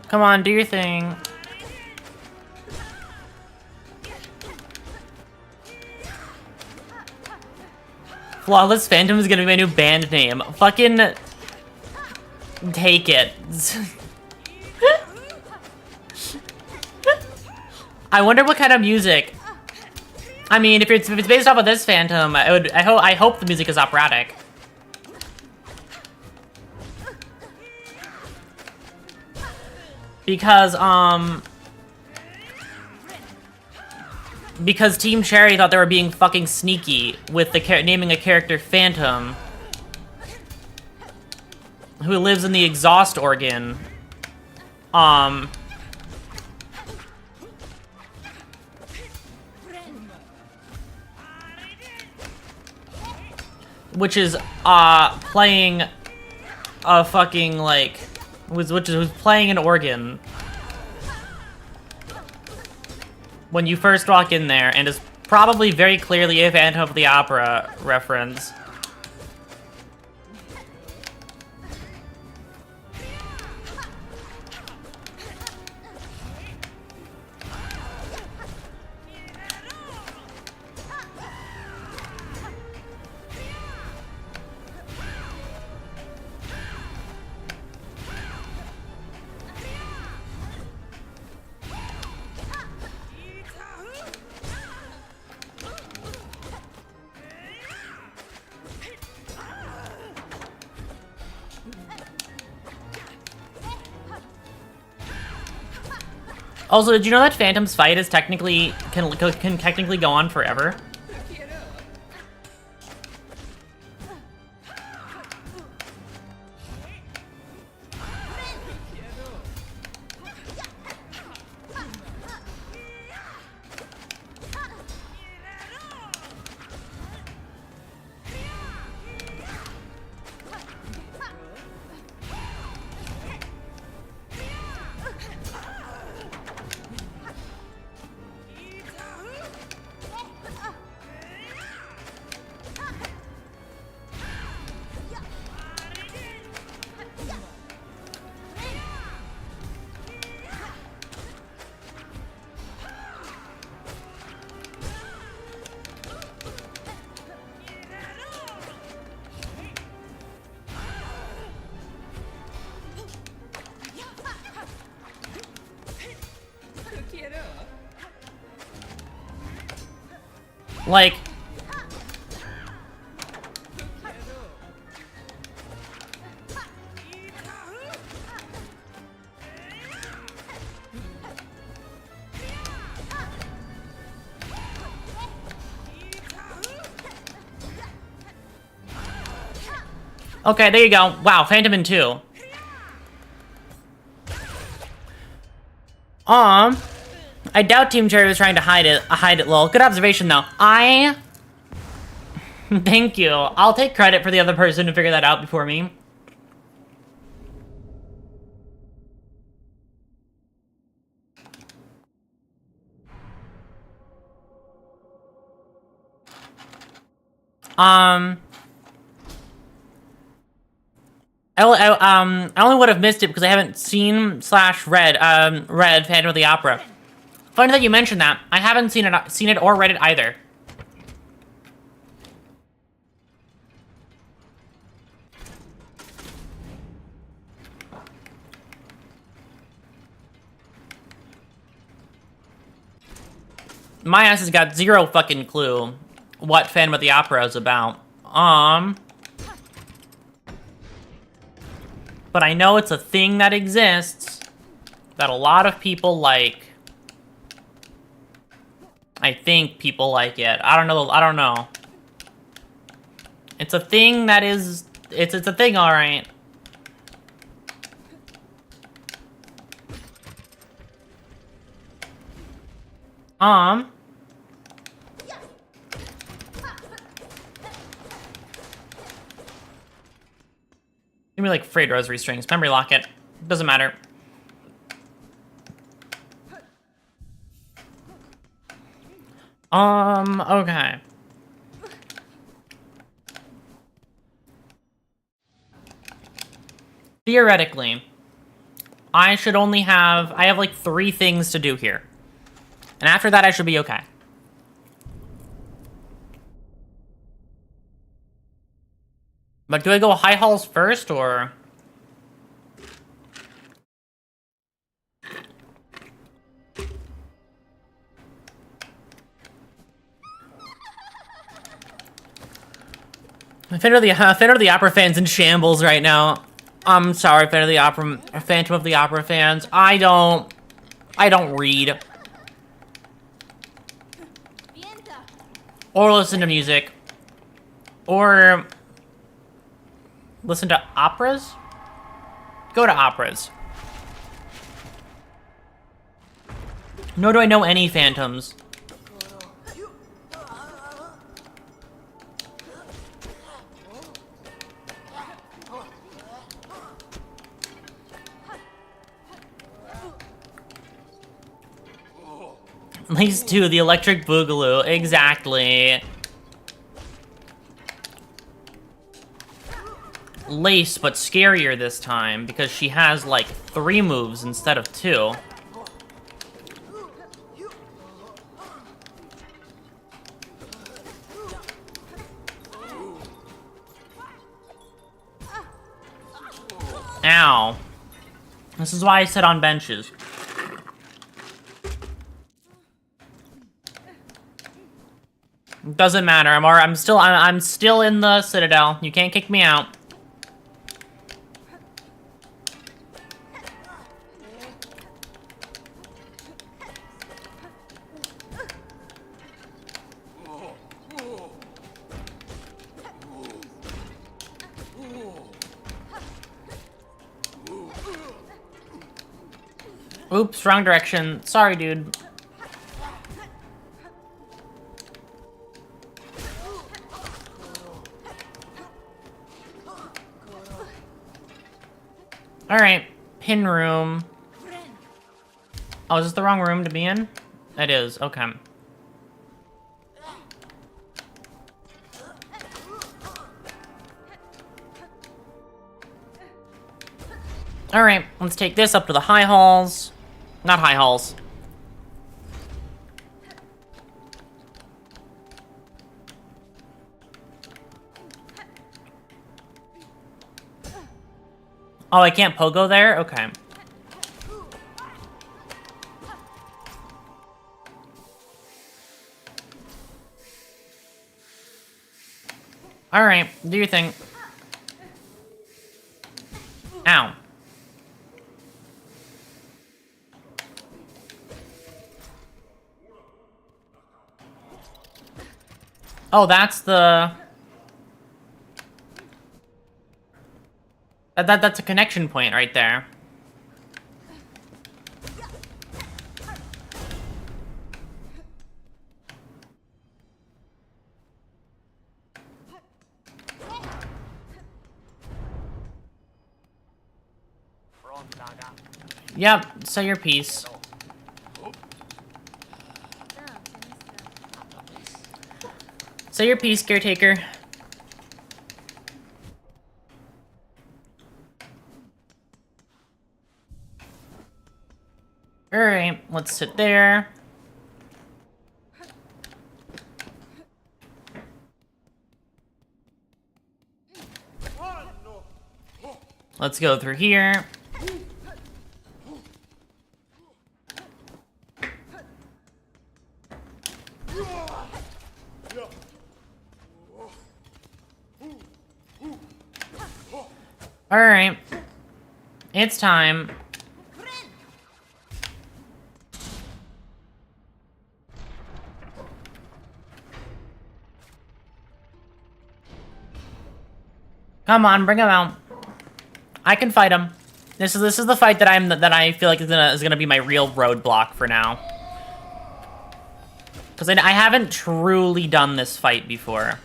Come on, do your thing. Flawless Phantom is gonna be my new band name. Fucking take it. I wonder what kind of music. I mean, if it's based off of this Phantom, I hope the music is operatic. Because Team Cherry thought they were being fucking sneaky with the naming a character Phantom, who lives in the exhaust organ, which is playing a fucking like. Which was playing an organ when you first walk in there, and is probably very clearly a Phantom of the Opera reference. Also, did you know that Phantom's fight is technically can technically go on forever? Like, okay, there you go. Wow, Phantom in 2. I doubt Team Cherry was trying to hide it, lol. Good observation, though. Thank you. I'll take credit for the other person to figure that out before me. I only would have missed it because I haven't seen /read Phantom of the Opera. Funny that you mentioned that. I haven't seen it or read it either. My ass has got zero fucking clue what Phantom of the Opera is about. But I know it's a thing that exists that a lot of people like. I think people like it. I don't know. I don't know. It's a thing that is... It's a thing, alright. Give me like frayed rosary strings. Memory lock it. Doesn't matter. Okay. Theoretically, I should only have... I have like 3 things to do here. And after that, I should be okay. But do I go high halls first, or... Phantom of the Opera fans in shambles right now. I'm sorry, Phantom of the Opera fans. I don't read. Or listen to music. Or listen to operas? Go to operas. Nor do I know any phantoms. These two, the electric boogaloo, exactly. Lace, but scarier this time, because she has, like, 3 moves instead of 2. Ow. This is why I sit on benches. Doesn't matter. I'm still in the Citadel. You can't kick me out. Oops, wrong direction. Sorry, dude. Alright, pin room. Oh, is this the wrong room to be in? It is, okay. Alright, let's take this up to the high halls. Not high halls. Oh, I can't pogo there? Okay. Alright, do your thing. Ow. Oh, that's the... That's a connection point right there. Yep, say your piece. Say your piece, caretaker. Alright, let's sit there. Let's go through here. Alright. It's time. Come on, bring him out. I can fight him. This is the fight that I feel like is gonna be my real roadblock for now. Because I haven't truly done this fight before.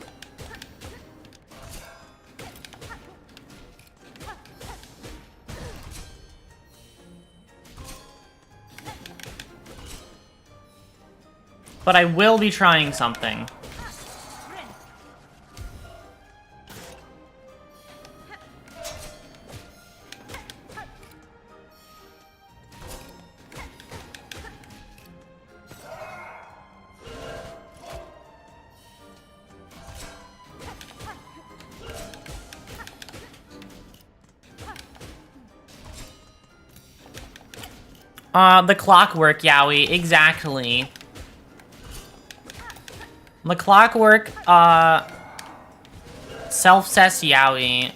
But I will be trying something. The clockwork Yowie, exactly. The clockwork, self-cess Yowie.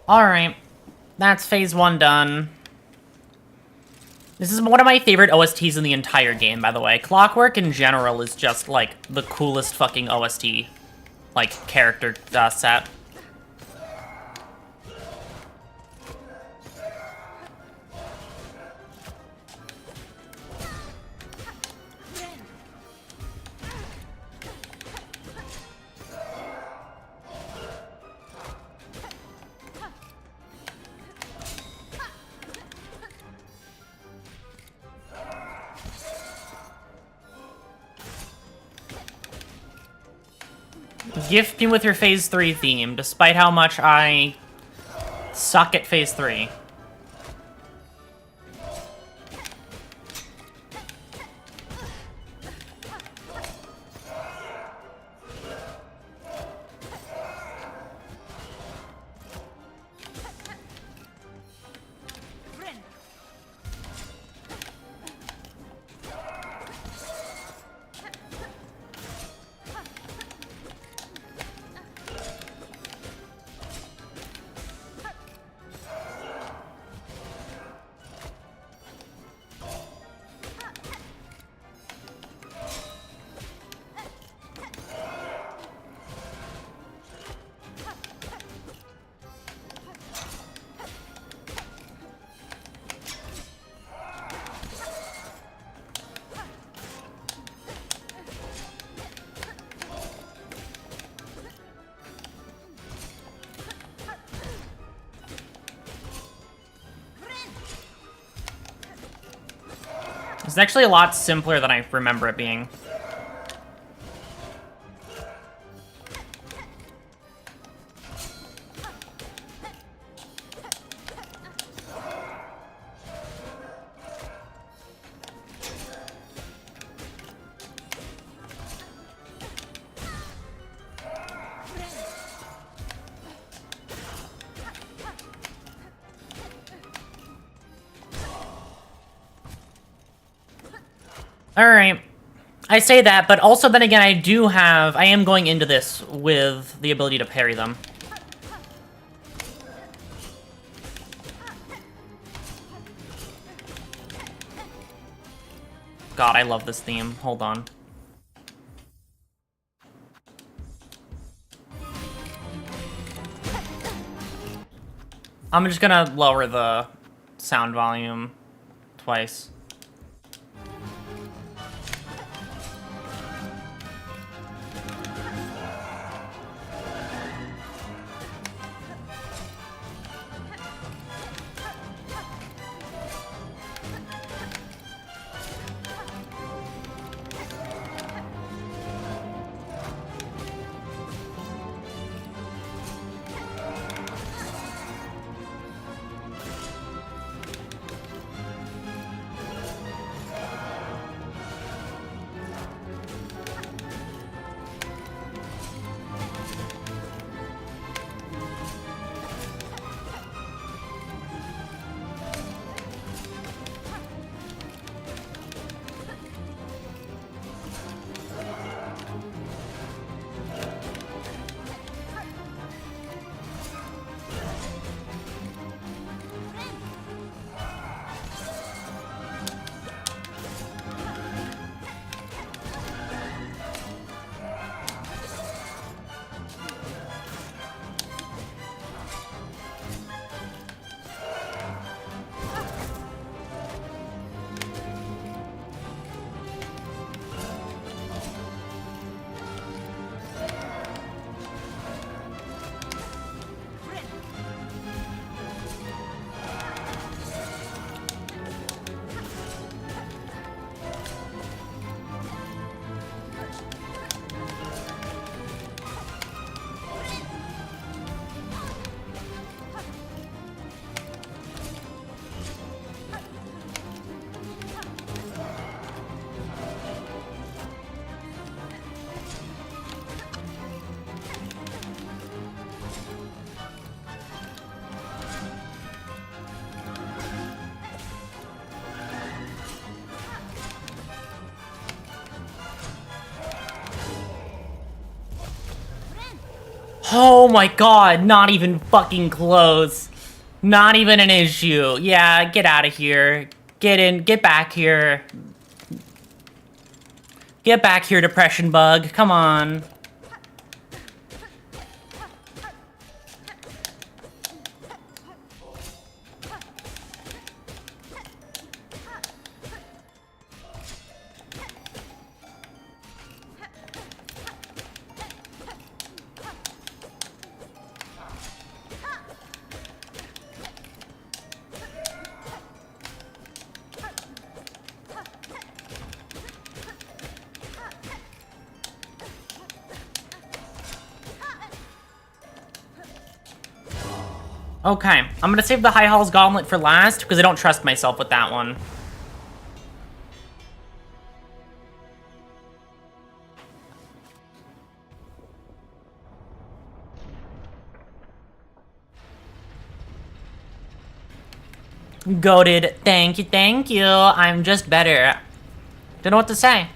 Alright. That's phase 1 done. This is one of my favorite OSTs in the entire game, by the way. Clockwork in general is just, like, the coolest fucking OST, like, character set. Gift me with your phase 3 theme, despite how much I suck at phase 3. It's actually a lot simpler than I remember it being. Alright. I say that, but also then again, I am going into this with the ability to parry them. God, I love this theme. Hold on. I'm just gonna lower the sound volume twice. Oh my god, not even fucking close. Not even an issue. Yeah, get out of here. Get in, get back here. Get back here, depression bug. Come on. Okay, I'm gonna save the High Halls Gauntlet for last, because I don't trust myself with that one. Goated. Thank you, thank you. I'm just better. Don't know what to say.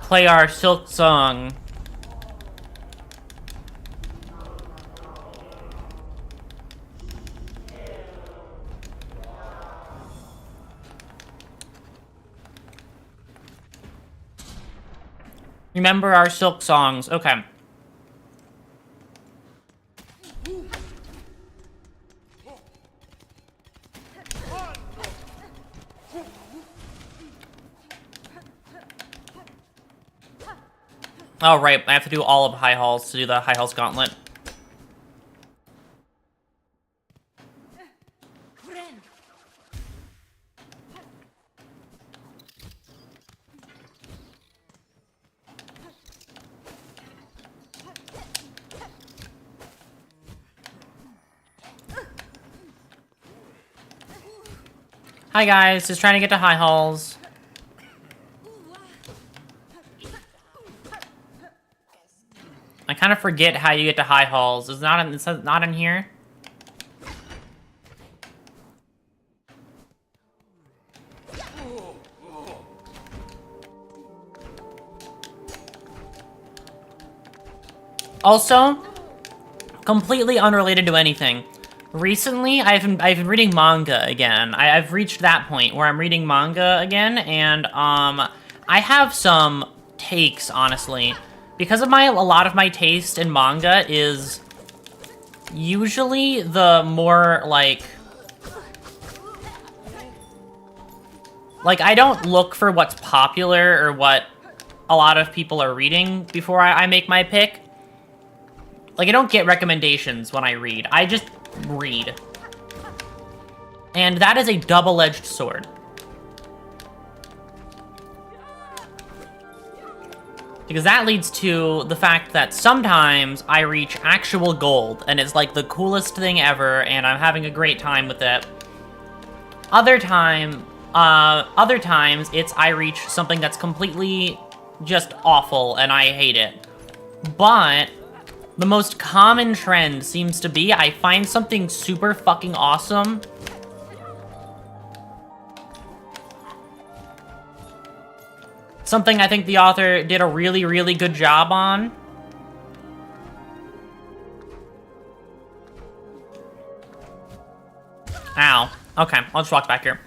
Play our SILKSONG. Remember our SILKSONGs. Okay. Oh, right. I have to do all of High Halls to do the High Halls Gauntlet. Hi guys, just trying to get to High Halls. I kind of forget how you get to High Halls. It's not in here. Also, completely unrelated to anything. Recently, I've been reading manga again. I've reached that point where I'm reading manga again, and I have some takes, honestly. Because of a lot of my taste in manga is usually the more, like, I don't look for what's popular or what a lot of people are reading before I make my pick. Like, I don't get recommendations when I read. I just read. And that is a double-edged sword. Because that leads to the fact that sometimes I reach actual gold, and it's like the coolest thing ever, and I'm having a great time with it. Other times, it's I reach something that's completely just awful, and I hate it. But the most common trend seems to be I find something super fucking awesome, something I think the author did a really, really good job on. Ow. Okay, I'll just walk back here.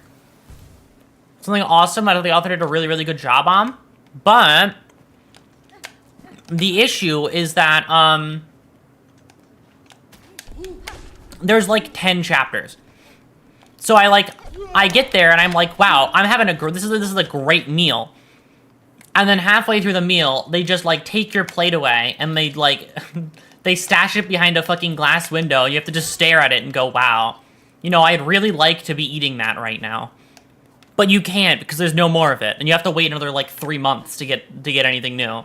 Something awesome I think the author did a really, really good job on. But the issue is that, there's like 10 chapters. So I get there and I'm like, wow, I'm having this is a great meal. And then halfway through the meal, they just, like, take your plate away, and they, like, they stash it behind a fucking glass window. You have to just stare at it and go, wow. You know, I'd really like to be eating that right now. But you can't, because there's no more of it. And you have to wait another, like, 3 months to get anything new.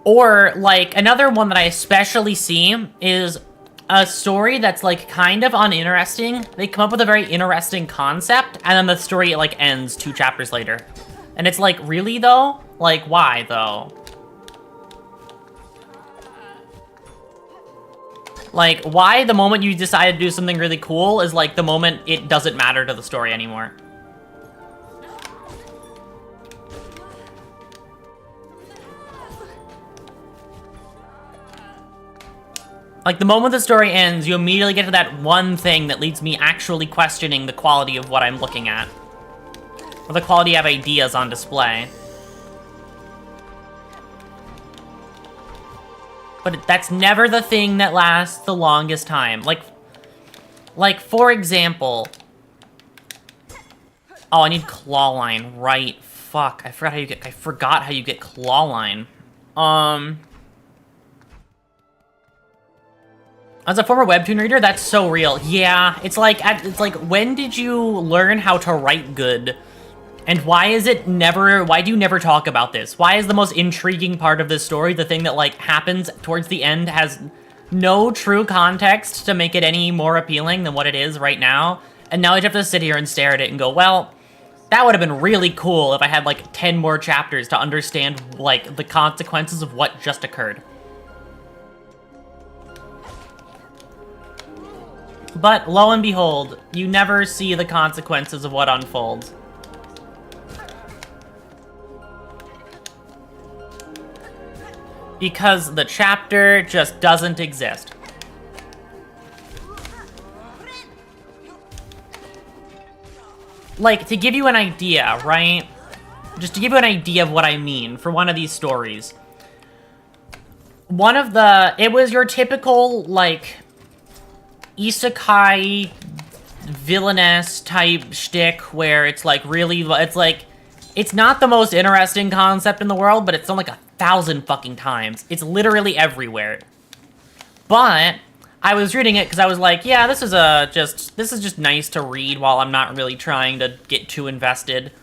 Or, like, another one that I especially see is a story that's, like, kind of uninteresting. They come up with a very interesting concept, and then the story, like, ends 2 chapters later. And it's like, really, though? Like, why, though? Like, why the moment you decide to do something really cool is, like, the moment it doesn't matter to the story anymore. Like, the moment the story ends, you immediately get to that one thing that leads me actually questioning the quality of what I'm looking at. Or the quality of ideas on display. But that's never the thing that lasts the longest time. Like, for example... Oh, I need claw line, right. Fuck, I forgot how you get claw line. As a former webtoon reader, that's so real. Yeah, it's like, when did you learn how to write good? And why do you never talk about this? Why is the most intriguing part of this story the thing that, like, happens towards the end has no true context to make it any more appealing than what it is right now? And now I just have to sit here and stare at it and go, well, that would have been really cool if I had, like, 10 more chapters to understand, like, the consequences of what just occurred. But, lo and behold, you never see the consequences of what unfolds. Because the chapter just doesn't exist. Like, to give you an idea, right? Just to give you an idea of what I mean for one of these stories. It was your typical, like... isekai villainess type shtick where it's like really, it's not the most interesting concept in the world, but it's done like 1,000 fucking times. It's literally everywhere. But I was reading it because I was like, yeah, this is just nice to read while I'm not really trying to get too invested.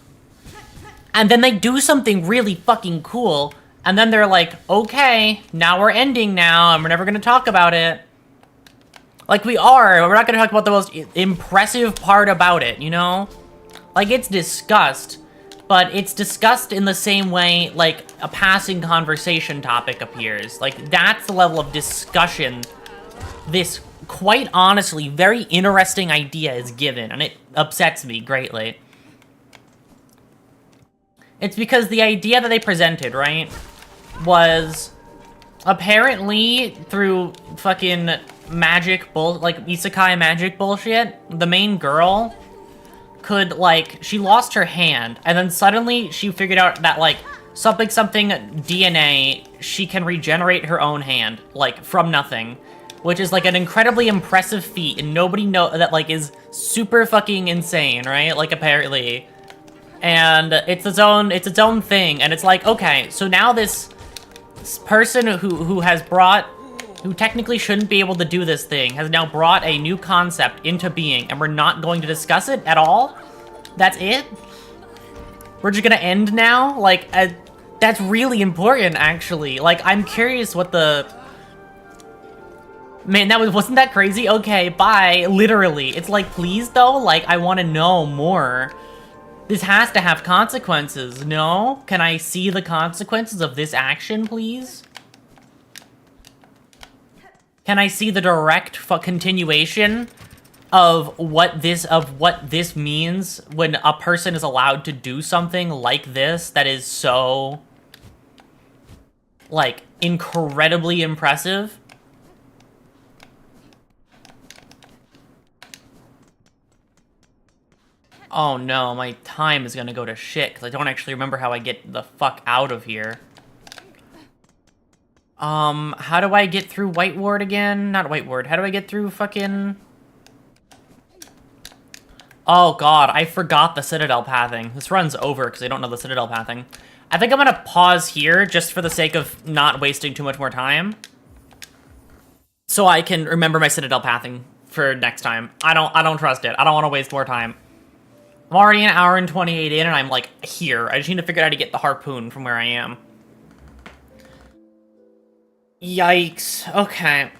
And then they do something really fucking cool, and then they're like, okay, now we're ending now, and we're never gonna talk about it. Like, we're not gonna talk about the most impressive part about it, you know? Like, it's discussed, but it's discussed in the same way, like, a passing conversation topic appears. Like, that's the level of discussion this, quite honestly, very interesting idea is given, and it upsets me greatly. It's because the idea that they presented, right, was apparently through fucking isekai magic bullshit, the main girl could, like, she lost her hand, and then suddenly she figured out that, like, something DNA, she can regenerate her own hand, like, from nothing, which is, like, an incredibly impressive feat, and nobody that, like, is super fucking insane, right? Like, apparently. And it's its own thing, and it's like, okay, so now this person who technically shouldn't be able to do this thing has now brought a new concept into being, and we're not going to discuss it at all? That's it? We're just gonna end now? Like, that's really important, actually. Like, I'm curious what the... Man, wasn't that crazy? Okay, bye. Literally. It's like, please, though? Like, I want to know more. This has to have consequences, no? Can I see the consequences of this action, please? Can I see the direct continuation of what this means when a person is allowed to do something like this that is so, like, incredibly impressive? Oh no, my time is gonna go to shit, because I don't actually remember how I get the fuck out of here. How do I get through White Ward again? Not White Ward, how do I get through fucking... Oh god, I forgot the Citadel pathing. This run's over, because I don't know the Citadel pathing. I think I'm gonna pause here, just for the sake of not wasting too much more time. So I can remember my Citadel pathing for next time. I don't trust it. I don't want to waste more time. I'm already an hour and 28 in, and I'm, like, here. I just need to figure out how to get the harpoon from where I am. Yikes. Okay.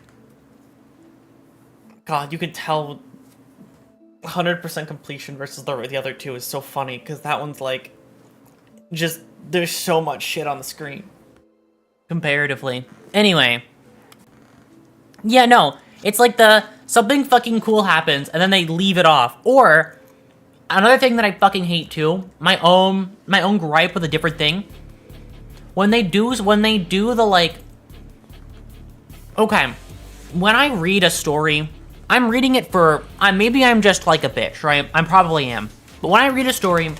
God, you could tell 100% completion versus the other two is so funny, because that one's like, just, there's so much shit on the screen. Comparatively. Anyway. Yeah, no, it's like something fucking cool happens, and then they leave it off. Or, another thing that I fucking hate too, my own gripe with a different thing, when they do the, like, okay, when I read a story, I'm reading it for, maybe I'm just like a bitch, right? I probably am. But when I read a story,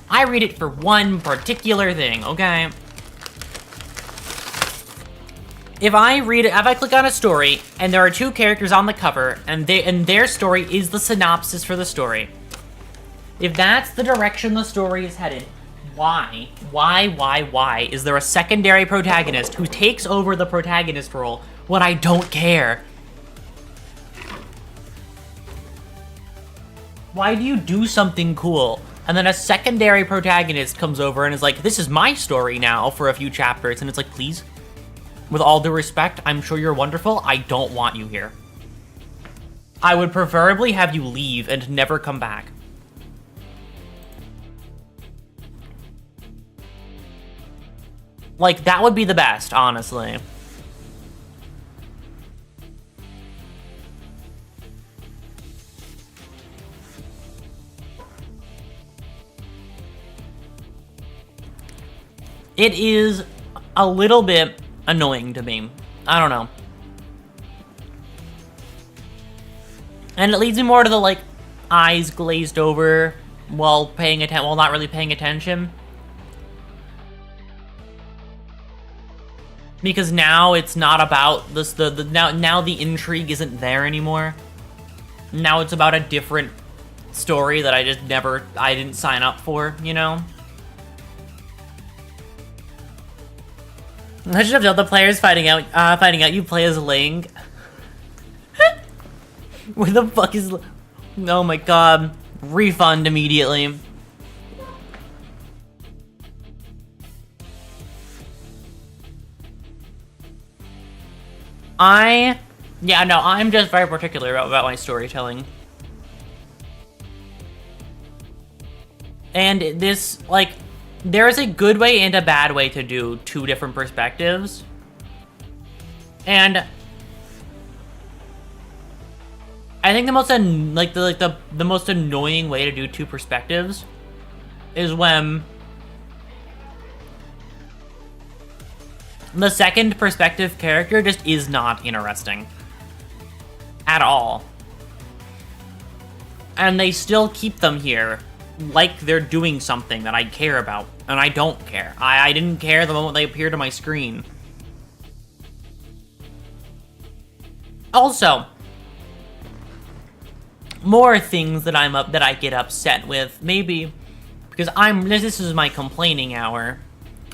I read it for one particular thing, okay? If I click on a story, and there are two characters on the cover, and their story is the synopsis for the story, if that's the direction the story is headed, why is there a secondary protagonist who takes over the protagonist role when I don't care? Why do you do something cool, and then a secondary protagonist comes over and is like, this is my story now for a few chapters, and it's like, please? With all due respect, I'm sure you're wonderful, I don't want you here. I would preferably have you leave and never come back. Like, that would be the best, honestly. It is a little bit annoying to me. I don't know. And it leads me more to the, like, eyes glazed over while not really paying attention. Because now it's not about this, now the intrigue isn't there anymore. Now it's about a different story that I didn't sign up for, you know? Legend of Zelda players finding out you play as Link. Where the fuck is... Oh my god. Refund immediately. Yeah, no, I'm just very particular about my storytelling. And this, like, there is a good way and a bad way to do two different perspectives. And I think the most the most annoying way to do two perspectives is when the second perspective character just is not interesting at all. And they still keep them here like they're doing something that I care about, and I don't care. I didn't care the moment they appeared on my screen. Also, more things that I get upset with, maybe because this is my complaining hour.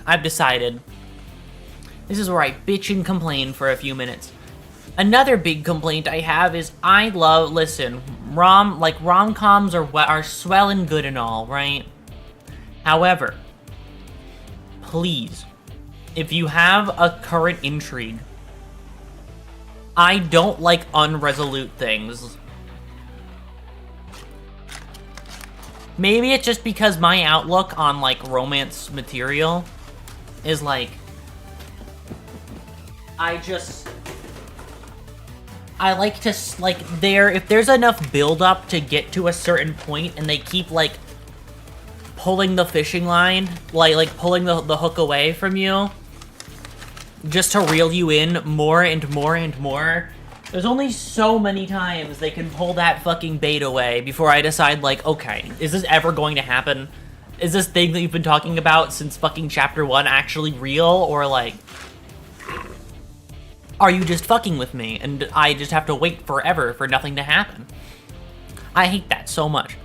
I've decided this is where I bitch and complain for a few minutes. Another big complaint I have is listen, rom-coms are swell and good and all, right? However, please, if you have a current intrigue, I don't like unresolute things. Maybe it's just because my outlook on, like, romance material is, like, I like to, like, if there's enough build-up to get to a certain point and they keep, like, pulling the fishing line, like pulling the hook away from you, just to reel you in more and more and more, there's only so many times they can pull that fucking bait away before I decide, like, okay, is this ever going to happen? Is this thing that you've been talking about since fucking chapter 1 actually real, or, like, are you just fucking with me, and I just have to wait forever for nothing to happen? I hate that so much.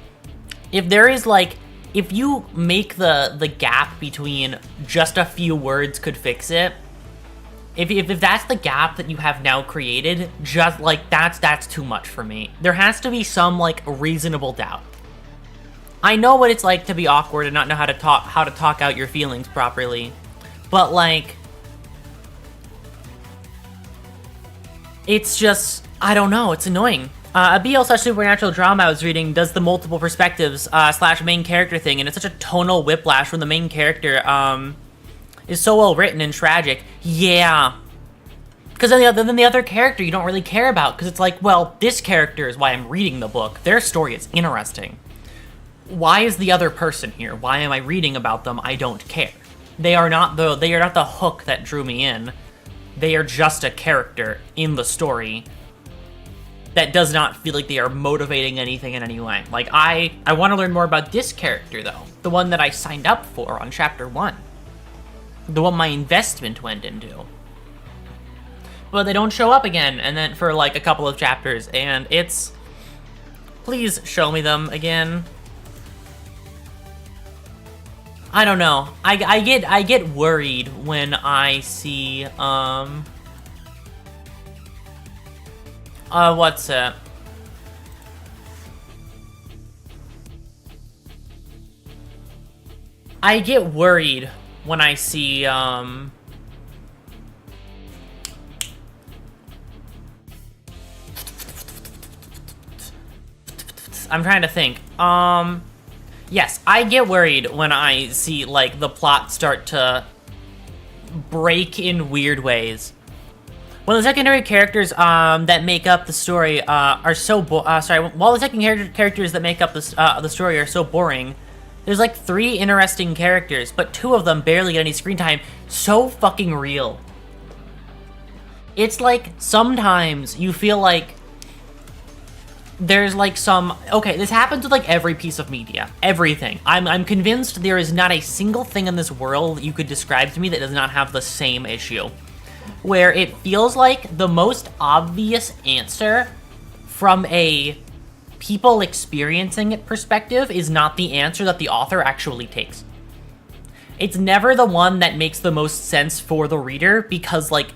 If there is, like, if you make the gap between just a few words could fix it, if that's the gap that you have now created, just, like, that's too much for me. There has to be some, like, reasonable doubt. I know what it's like to be awkward and not know how to talk out your feelings properly, but, like, it's just, I don't know, it's annoying. A BL/supernatural drama I was reading does the multiple perspectives slash main character thing, and it's such a tonal whiplash when the main character is so well written and tragic. Yeah. Because then the other character you don't really care about, because it's like, well, this character is why I'm reading the book. Their story is interesting. Why is the other person here? Why am I reading about them? I don't care. They are not the hook that drew me in. They are just a character in the story that does not feel like they are motivating anything in any way. Like, I want to learn more about this character, though. The one that I signed up for on Chapter 1. The one my investment went into. But they don't show up again, and then for, like, a couple of chapters, and it's... Please show me them again. I don't know. I get worried when I see, what's it? I get worried when I see, I'm trying to think. Yes, I get worried when I see, like, the plot start to break in weird ways. When the secondary characters that make up the story are so while the secondary characters that make up the story are so boring, there's like 3 interesting characters, but 2 of them barely get any screen time. So fucking real. It's like sometimes you feel like there's like some... Okay, this happens with like every piece of media. Everything. I'm convinced there is not a single thing in this world you could describe to me that does not have the same issue. Where it feels like the most obvious answer from a people experiencing it perspective is not the answer that the author actually takes. It's never the one that makes the most sense for the reader, because like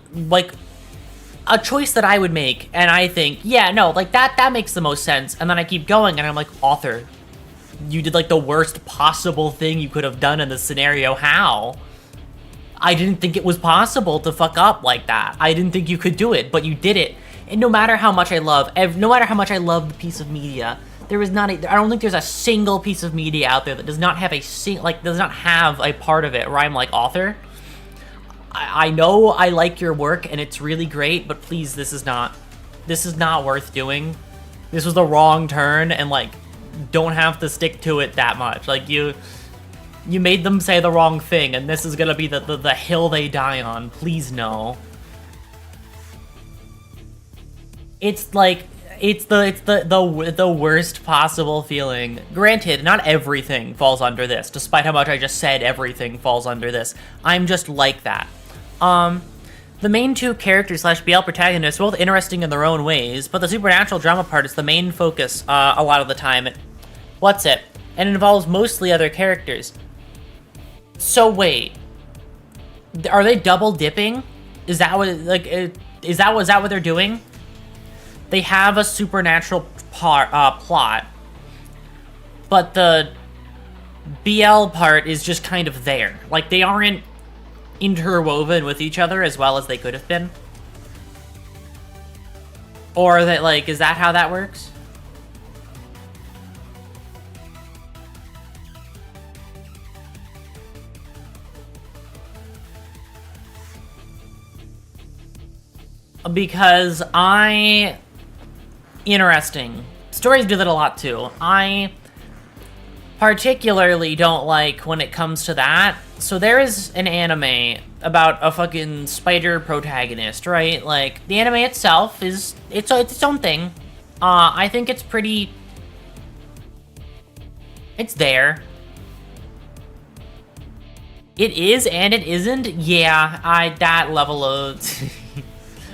a choice that I would make, and I think, yeah, no, like that makes the most sense, and then I keep going, and I'm like, author, you did like the worst possible thing you could have done in this scenario. How? I didn't think it was possible to fuck up like that. I didn't think you could do it, but you did it. And no matter how much I love the piece of media, there is not I don't think there's a single piece of media out there that does not have does not have a part of it where I'm like, author, I know I like your work and it's really great, but please, this is not worth doing. This was the wrong turn, and like, don't have to stick to it that much. Like, you made them say the wrong thing, and this is gonna be the hill they die on. Please no. It's like, it's the worst possible feeling. Granted, not everything falls under this, despite how much I just said everything falls under this. I'm just like that. The main 2 characters / BL protagonists are both interesting in their own ways, but the supernatural drama part is the main focus a lot of the time. What's it? And it involves mostly other characters. So wait, are they double dipping? Is that what is that what they're doing? They have a supernatural plot, but the BL part is just kind of there. Like, they aren't interwoven with each other as well as they could have been. Or that, like, is that how that works? Because interesting. Stories do that a lot too. I particularly don't like when it comes to that. So there is an anime about a fucking spider protagonist, right? Like, the anime itself is, it's its own thing. I think it's pretty... It's there. It is and it isn't. Yeah, that level of...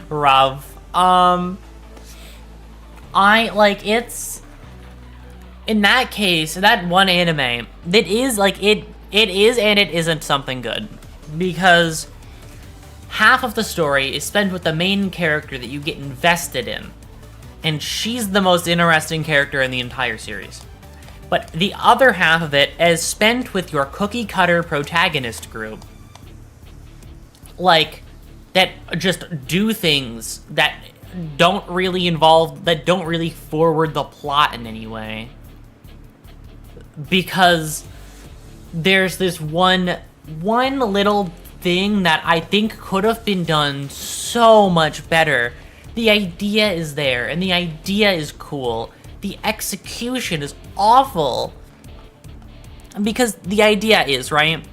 rough. It's... In that case, that one anime, it is, like, it is and it isn't something good. Because half of the story is spent with the main character that you get invested in. And she's the most interesting character in the entire series. But the other half of it is spent with your cookie-cutter protagonist group. Like, that just do things that don't really forward the plot in any way. Because there's this one little thing that I think could have been done so much better. The idea is there, and the idea is cool. The execution is awful. Because the idea is, right?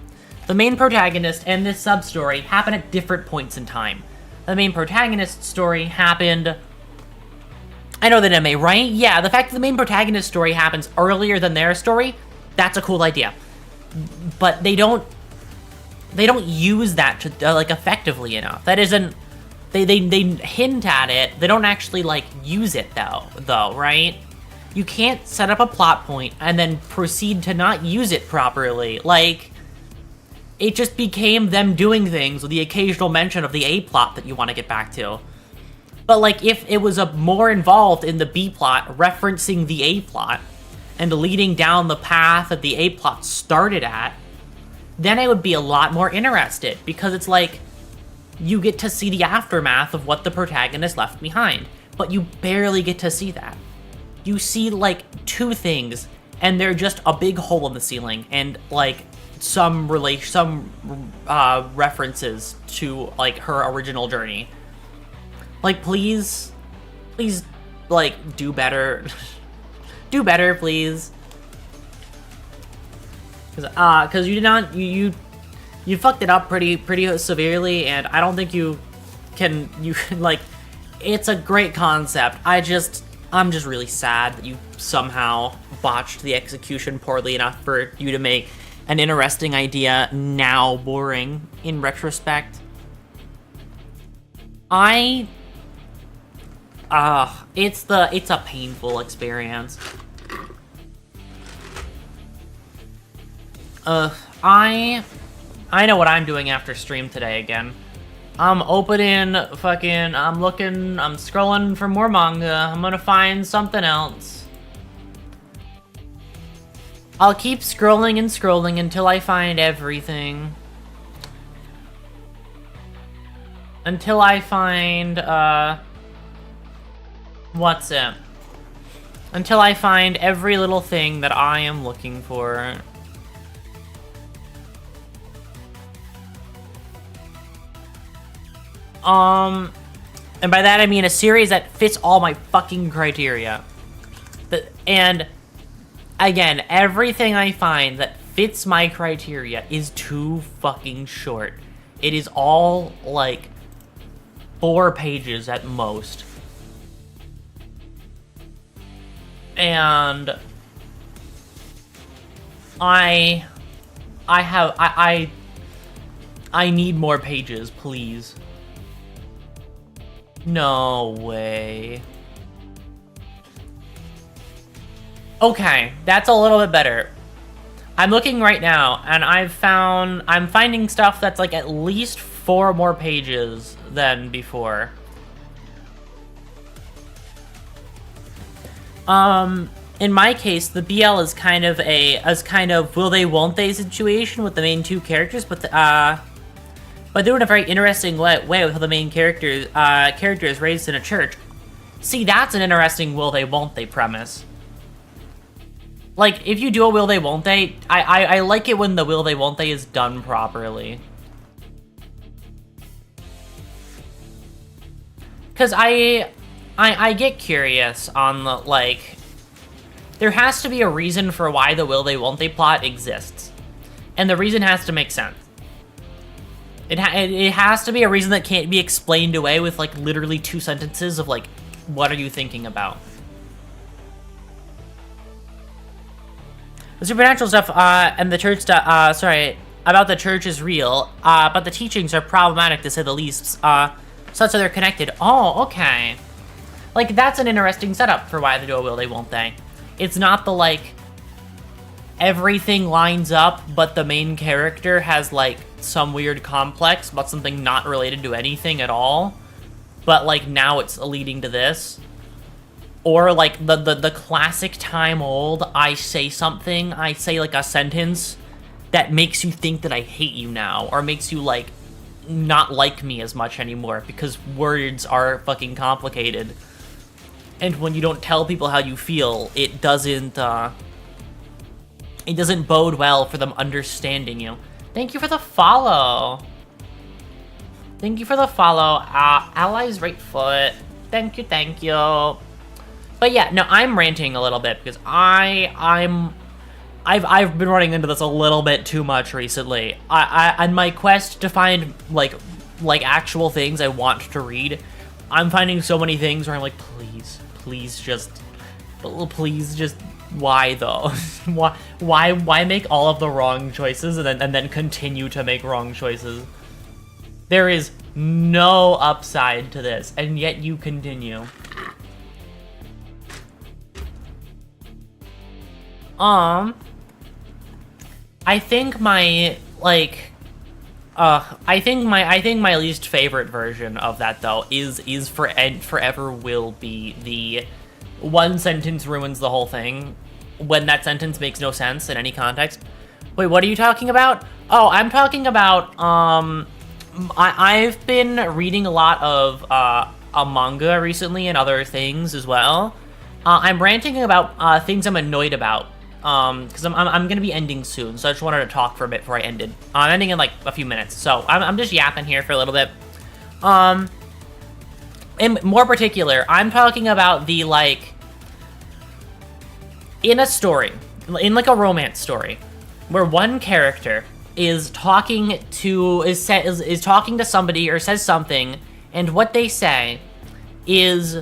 The main protagonist and this sub-story happen at different points in time. The main protagonist story happened... I know that MA, right? Yeah, the fact that the main protagonist story happens earlier than their story, that's a cool idea. But they don't use that to, like, effectively enough. That isn't... They hint at it. They don't actually, like, use it, though, right? You can't set up a plot point and then proceed to not use it properly. Like, it just became them doing things with the occasional mention of the A-plot that you want to get back to. But, like, if it was more involved in the B-plot, referencing the A-plot, and leading down the path that the A-plot started at, then I would be a lot more interested, because it's like, you get to see the aftermath of what the protagonist left behind, but you barely get to see that. You see, like, two things, and they're just a big hole in the ceiling, and, like, some references to, like, her original journey. Like, please, like, do better. Do better, please. Because you did not, you fucked it up pretty severely, and I don't think you can, like, it's a great concept. I'm just really sad that you somehow botched the execution poorly enough for you to make an interesting idea now boring in retrospect. It's a painful experience. I know what I'm doing after stream today again. I'm opening I'm scrolling for more manga. I'm gonna find something else. I'll keep scrolling and scrolling until I find everything. Until I find, what's it? Until I find every little thing that I am looking for. And by that I mean a series that fits all my fucking criteria. And, again, everything I find that fits my criteria is too fucking short. It is all, like, 4 pages at most. And I need more pages, please. No way. Okay, that's a little bit better. I'm looking right now, and I'm finding stuff that's like at least 4 more pages than before. In my case, the BL is kind of will they, won't they situation with the main 2 characters, but they do it in a very interesting way with how the main character is raised in a church. See, that's an interesting will they, won't they premise. Like, if you do a will they, won't they, I like it when the will they, won't they is done properly. Because I get curious on the, like, there has to be a reason for why the will they, won't they plot exists. And the reason has to make sense. It has to be a reason that can't be explained away with, like, literally 2 sentences of, like, what are you thinking about? The supernatural stuff, and the church stuff, about the church is real, but the teachings are problematic, to say the least, such that they're connected. Oh, okay. Like, that's an interesting setup for why they do a will they, won't they. It's not the, like, everything lines up, but the main character has, like, some weird complex about something not related to anything at all, but, like, now it's leading to this. Or, like, the classic time old, I say, like, a sentence that makes you think that I hate you now, or makes you, like, not like me as much anymore because words are fucking complicated. And when you don't tell people how you feel, it doesn't bode well for them understanding you. Thank you for the follow. Thank you for the follow, Allies Right Foot. Thank you, thank you. But yeah, no, I'm ranting a little bit because I've been running into this a little bit too much recently. On my quest to find like actual things I want to read, I'm finding so many things where I'm like, please just, why though? why make all of the wrong choices and then continue to make wrong choices? There is no upside to this, and yet you continue. I think my my least favorite version of that though is forever will be the one sentence ruins the whole thing when that sentence makes no sense in any context. Wait, what are you talking about? Oh, I'm talking about I've been reading a lot of a manga recently and other things as well. I'm ranting about things I'm annoyed about. Because I'm gonna be ending soon, so I just wanted to talk for a bit before I ended. I'm ending in like a few minutes, so I'm just yapping here for a little bit. In more particular, I'm talking about the in a story, in like a romance story, where one character is talking to talking to somebody or says something, and what they say is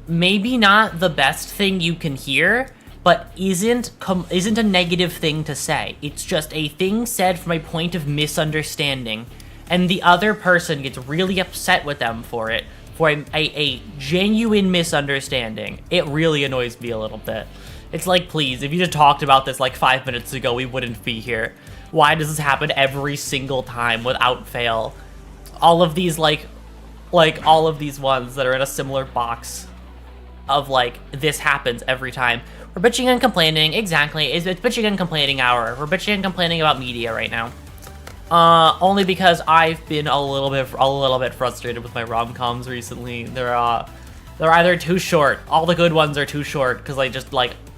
maybe not the best thing you can hear, but isn't a negative thing to say. It's just a thing said from a point of misunderstanding, and the other person gets really upset with them for it, for a genuine misunderstanding. It really annoys me a little bit. It's like, please, if you just talked about this like 5 minutes ago, we wouldn't be here. Why does this happen every single time without fail? All of these all of these ones that are in a similar box of this happens every time. We're bitching and complaining, exactly. It's bitching and complaining hour. We're bitching and complaining about media right now. Only because I've been a little bit frustrated with my rom-coms recently. They're either too short. All the good ones are too short because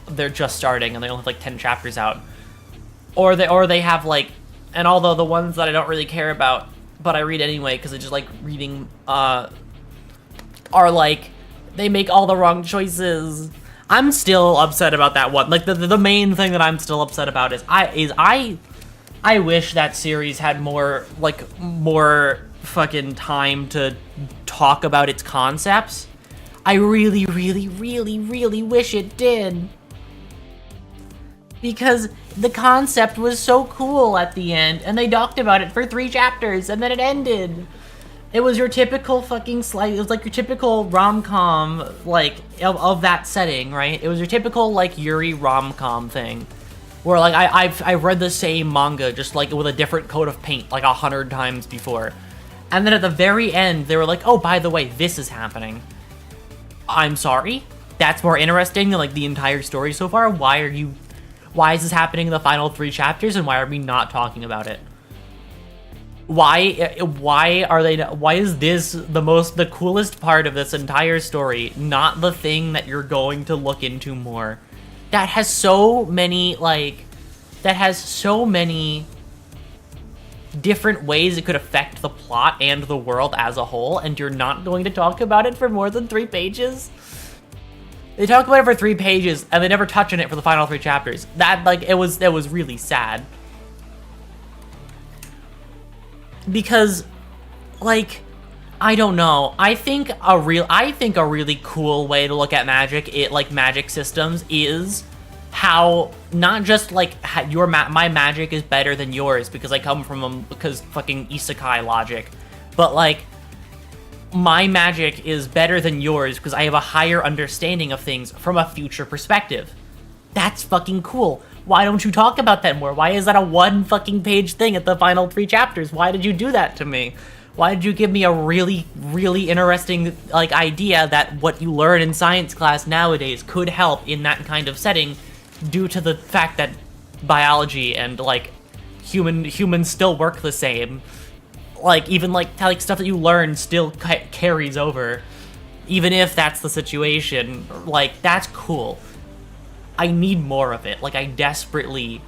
they're just starting and they only have 10 chapters out. Or they have and although the ones that I don't really care about, but I read anyway because I just like reading, are they make all the wrong choices. I'm still upset about that one. The main thing that I'm still upset about is I wish that series had more fucking time to talk about its concepts. I really, really, really, really wish it did. Because the concept was so cool at the end, and they talked about it for 3 chapters, and then it ended. It was your typical fucking it was your typical rom-com, of that setting, right? It was your typical, Yuri rom-com thing. Where, I've read the same manga, just, with a different coat of paint, 100 times before. And then at the very end, they were like, oh, by the way, this is happening. I'm sorry? That's more interesting than, the entire story so far? Why is this happening in the final 3 chapters, and why are we not talking about it? Why is this the coolest part of this entire story, not the thing that you're going to look into more? That has so many, different ways it could affect the plot and the world as a whole, and you're not going to talk about it for more than 3 pages? They talk about it for 3 pages, and they never touch on it for the final 3 chapters. That, it was really sad. Because, I don't know. I think a really cool way to look at magic, magic systems, is how not just my magic is better than yours because I come from because fucking isekai logic, but my magic is better than yours because I have a higher understanding of things from a future perspective. That's fucking cool. Why don't you talk about that more? Why is that a 1 fucking page thing at the final 3 chapters? Why did you do that to me? Why did you give me a really, really interesting, idea that what you learn in science class nowadays could help in that kind of setting due to the fact that biology and, humans still work the same? like, even, like stuff that you learn still carries over. Even if that's the situation, like, that's cool. I need more of it. Like, I desperately...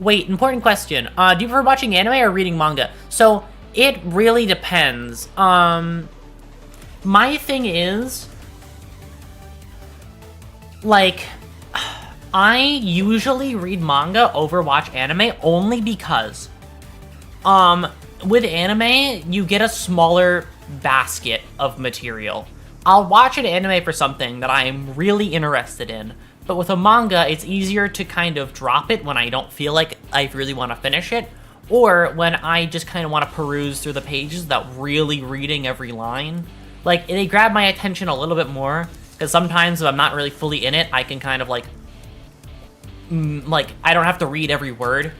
Wait, important question. Do you prefer watching anime or reading manga? So, it really depends. My thing is... Like, I usually read manga over watch anime only because... with anime, you get a smaller basket of material. I'll watch an anime for something that I'm really interested in, but with a manga, it's easier to kind of drop it when I don't feel like I really want to finish it, or when I just kind of want to peruse through the pages without really reading every line. Like, they grab my attention a little bit more, because sometimes if I'm not really fully in it, I can kind of like, I don't have to read every word,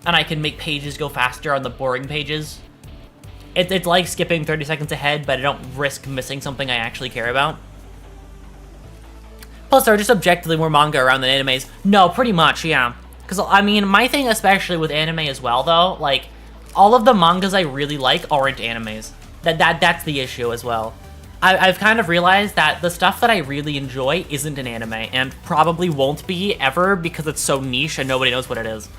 and I can make pages go faster on the boring pages. It's like skipping 30 seconds ahead, but I don't risk missing something I actually care about. Plus, there are just objectively more manga around than animes. No, pretty much, yeah. Because, I mean, my thing, especially with anime as well, though, like, all of the mangas I really like aren't animes. That's the issue as well. I've kind of realized that the stuff that I really enjoy isn't an anime, and probably won't be ever because it's so niche and nobody knows what it is.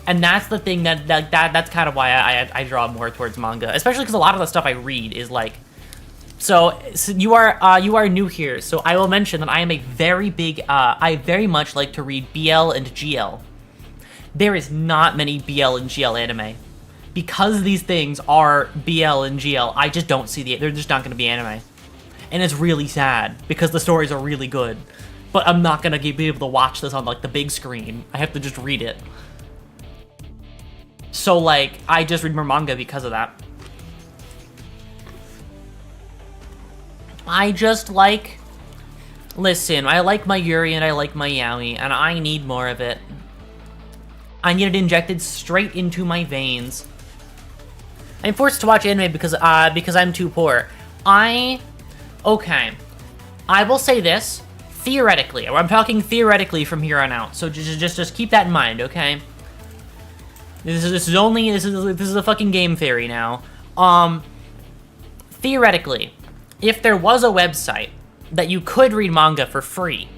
And that's the thing that's kind of why I draw more towards manga, especially because a lot of the stuff I read is like, so you are new here, so I will mention that I am a very big, I very much like to read BL and GL. There is not many BL and GL anime. Because these things are BL and GL, I just don't see they're just not going to be anime. And it's really sad, because the stories are really good. But I'm not going to be able to watch this on like the big screen. I have to just read it. So, like, I just read more manga because of that. I just like... Listen, I like my Yuri and I like my Yaoi, and I need more of it. I need it injected straight into my veins. I'm forced to watch anime because I'm too poor. Okay. I will say this, theoretically. I'm talking theoretically from here on out, so just keep that in mind, okay? This is a fucking game theory now. Theoretically, if there was a website that you could read manga for free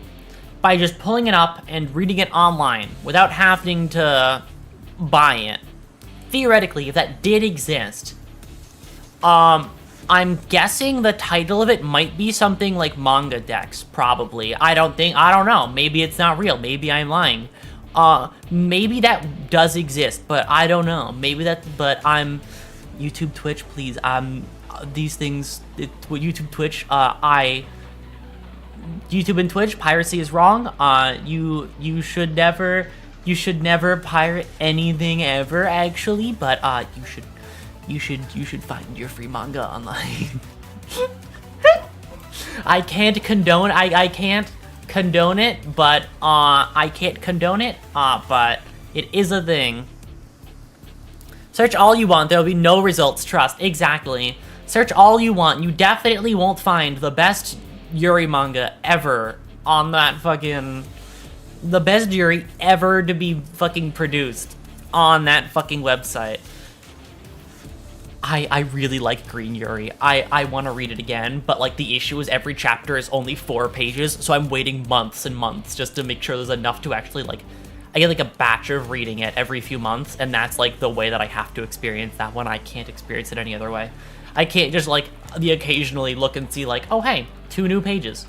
by just pulling it up and reading it online without having to buy it, theoretically, if that did exist, I'm guessing the title of it might be something like Manga Dex, probably. I don't know. Maybe it's not real. Maybe I'm lying. Maybe that does exist, but I don't know. But I'm... YouTube, Twitch, please. These things... YouTube, Twitch, YouTube and Twitch, piracy is wrong. You should never pirate anything ever, actually, but, you should find your free manga online. I can't condone it, but it is a thing. Search all you want, there'll be no results, trust. Exactly. Search all you want, you definitely won't find the best Yuri manga ever on that fucking... The best Yuri ever to be fucking produced on that fucking website. I really like Green Yuri. I want to read it again, but like the issue is every chapter is only 4 pages, so I'm waiting months and months just to make sure there's enough to actually like... I get like a batch of reading it every few months, and that's like the way that I have to experience that one. I can't experience it any other way. I can't just like occasionally look and see like, oh hey, 2 new pages.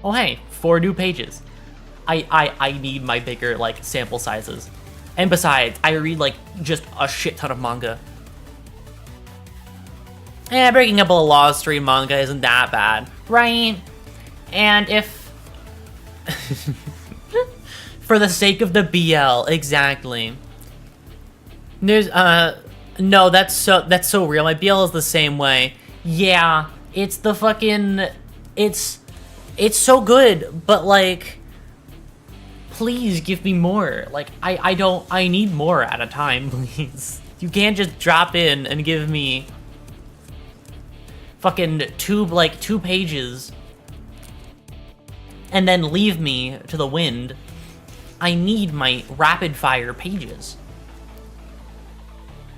Oh hey, 4 new pages. I need my bigger like sample sizes. And besides, I read like just a shit ton of manga. Yeah, breaking up a law stream manga isn't that bad, right? And if... For the sake of the BL, exactly. There's, no, that's so real. My BL is the same way. Yeah, it's the fucking... It's so good, but like... Please give me more. Like, I need more at a time, please. You can't just drop in and give me... fucking 2 pages and then leave me to the wind. I need my rapid fire pages.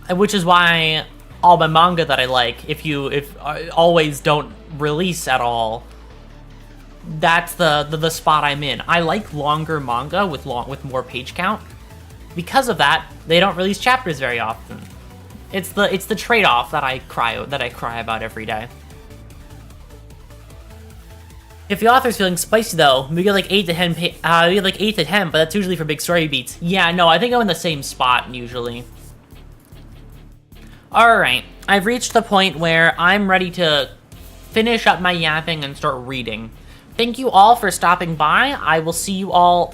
which is why all my manga that I like, if always don't release at all, that's the spot I'm in. I like longer manga with more page count. Because of that, they don't release chapters very often. It's the trade-off that I cry about every day. If the author's feeling spicy though, we get like 8 to 10. We get like 8 to 10, but that's usually for big story beats. Yeah, no, I think I'm in the same spot usually. All right, I've reached the point where I'm ready to finish up my yapping and start reading. Thank you all for stopping by. I will see you all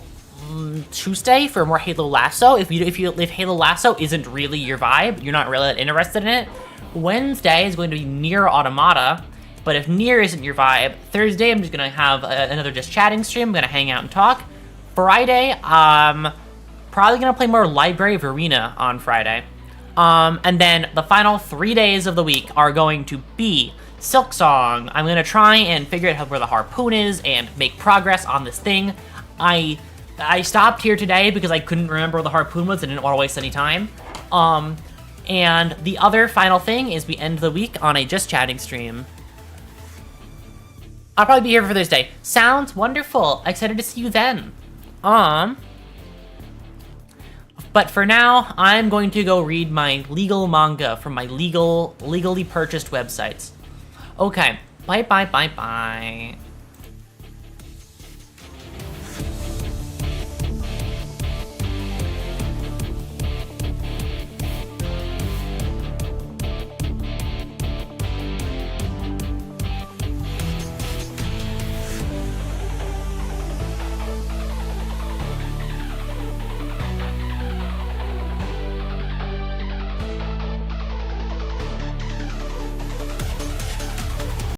Tuesday for more Halo Lasso. If Halo Lasso isn't really your vibe, you're not really that interested in it, Wednesday is going to be Nier Automata. But if Nier isn't your vibe, Thursday I'm just gonna have another just chatting stream. I'm gonna hang out and talk. Friday, probably gonna play more Library of Arena on Friday. And then the final 3 days of the week are going to be SILKSONG. I'm gonna try and figure out where the harpoon is and make progress on this thing. I stopped here today because I couldn't remember where the harpoon was and didn't want to waste any time. And the other final thing is we end the week on a just chatting stream. I'll probably be here for Thursday. Sounds wonderful. Excited to see you then. But for now, I'm going to go read my legal manga from my legally purchased websites. Okay, bye.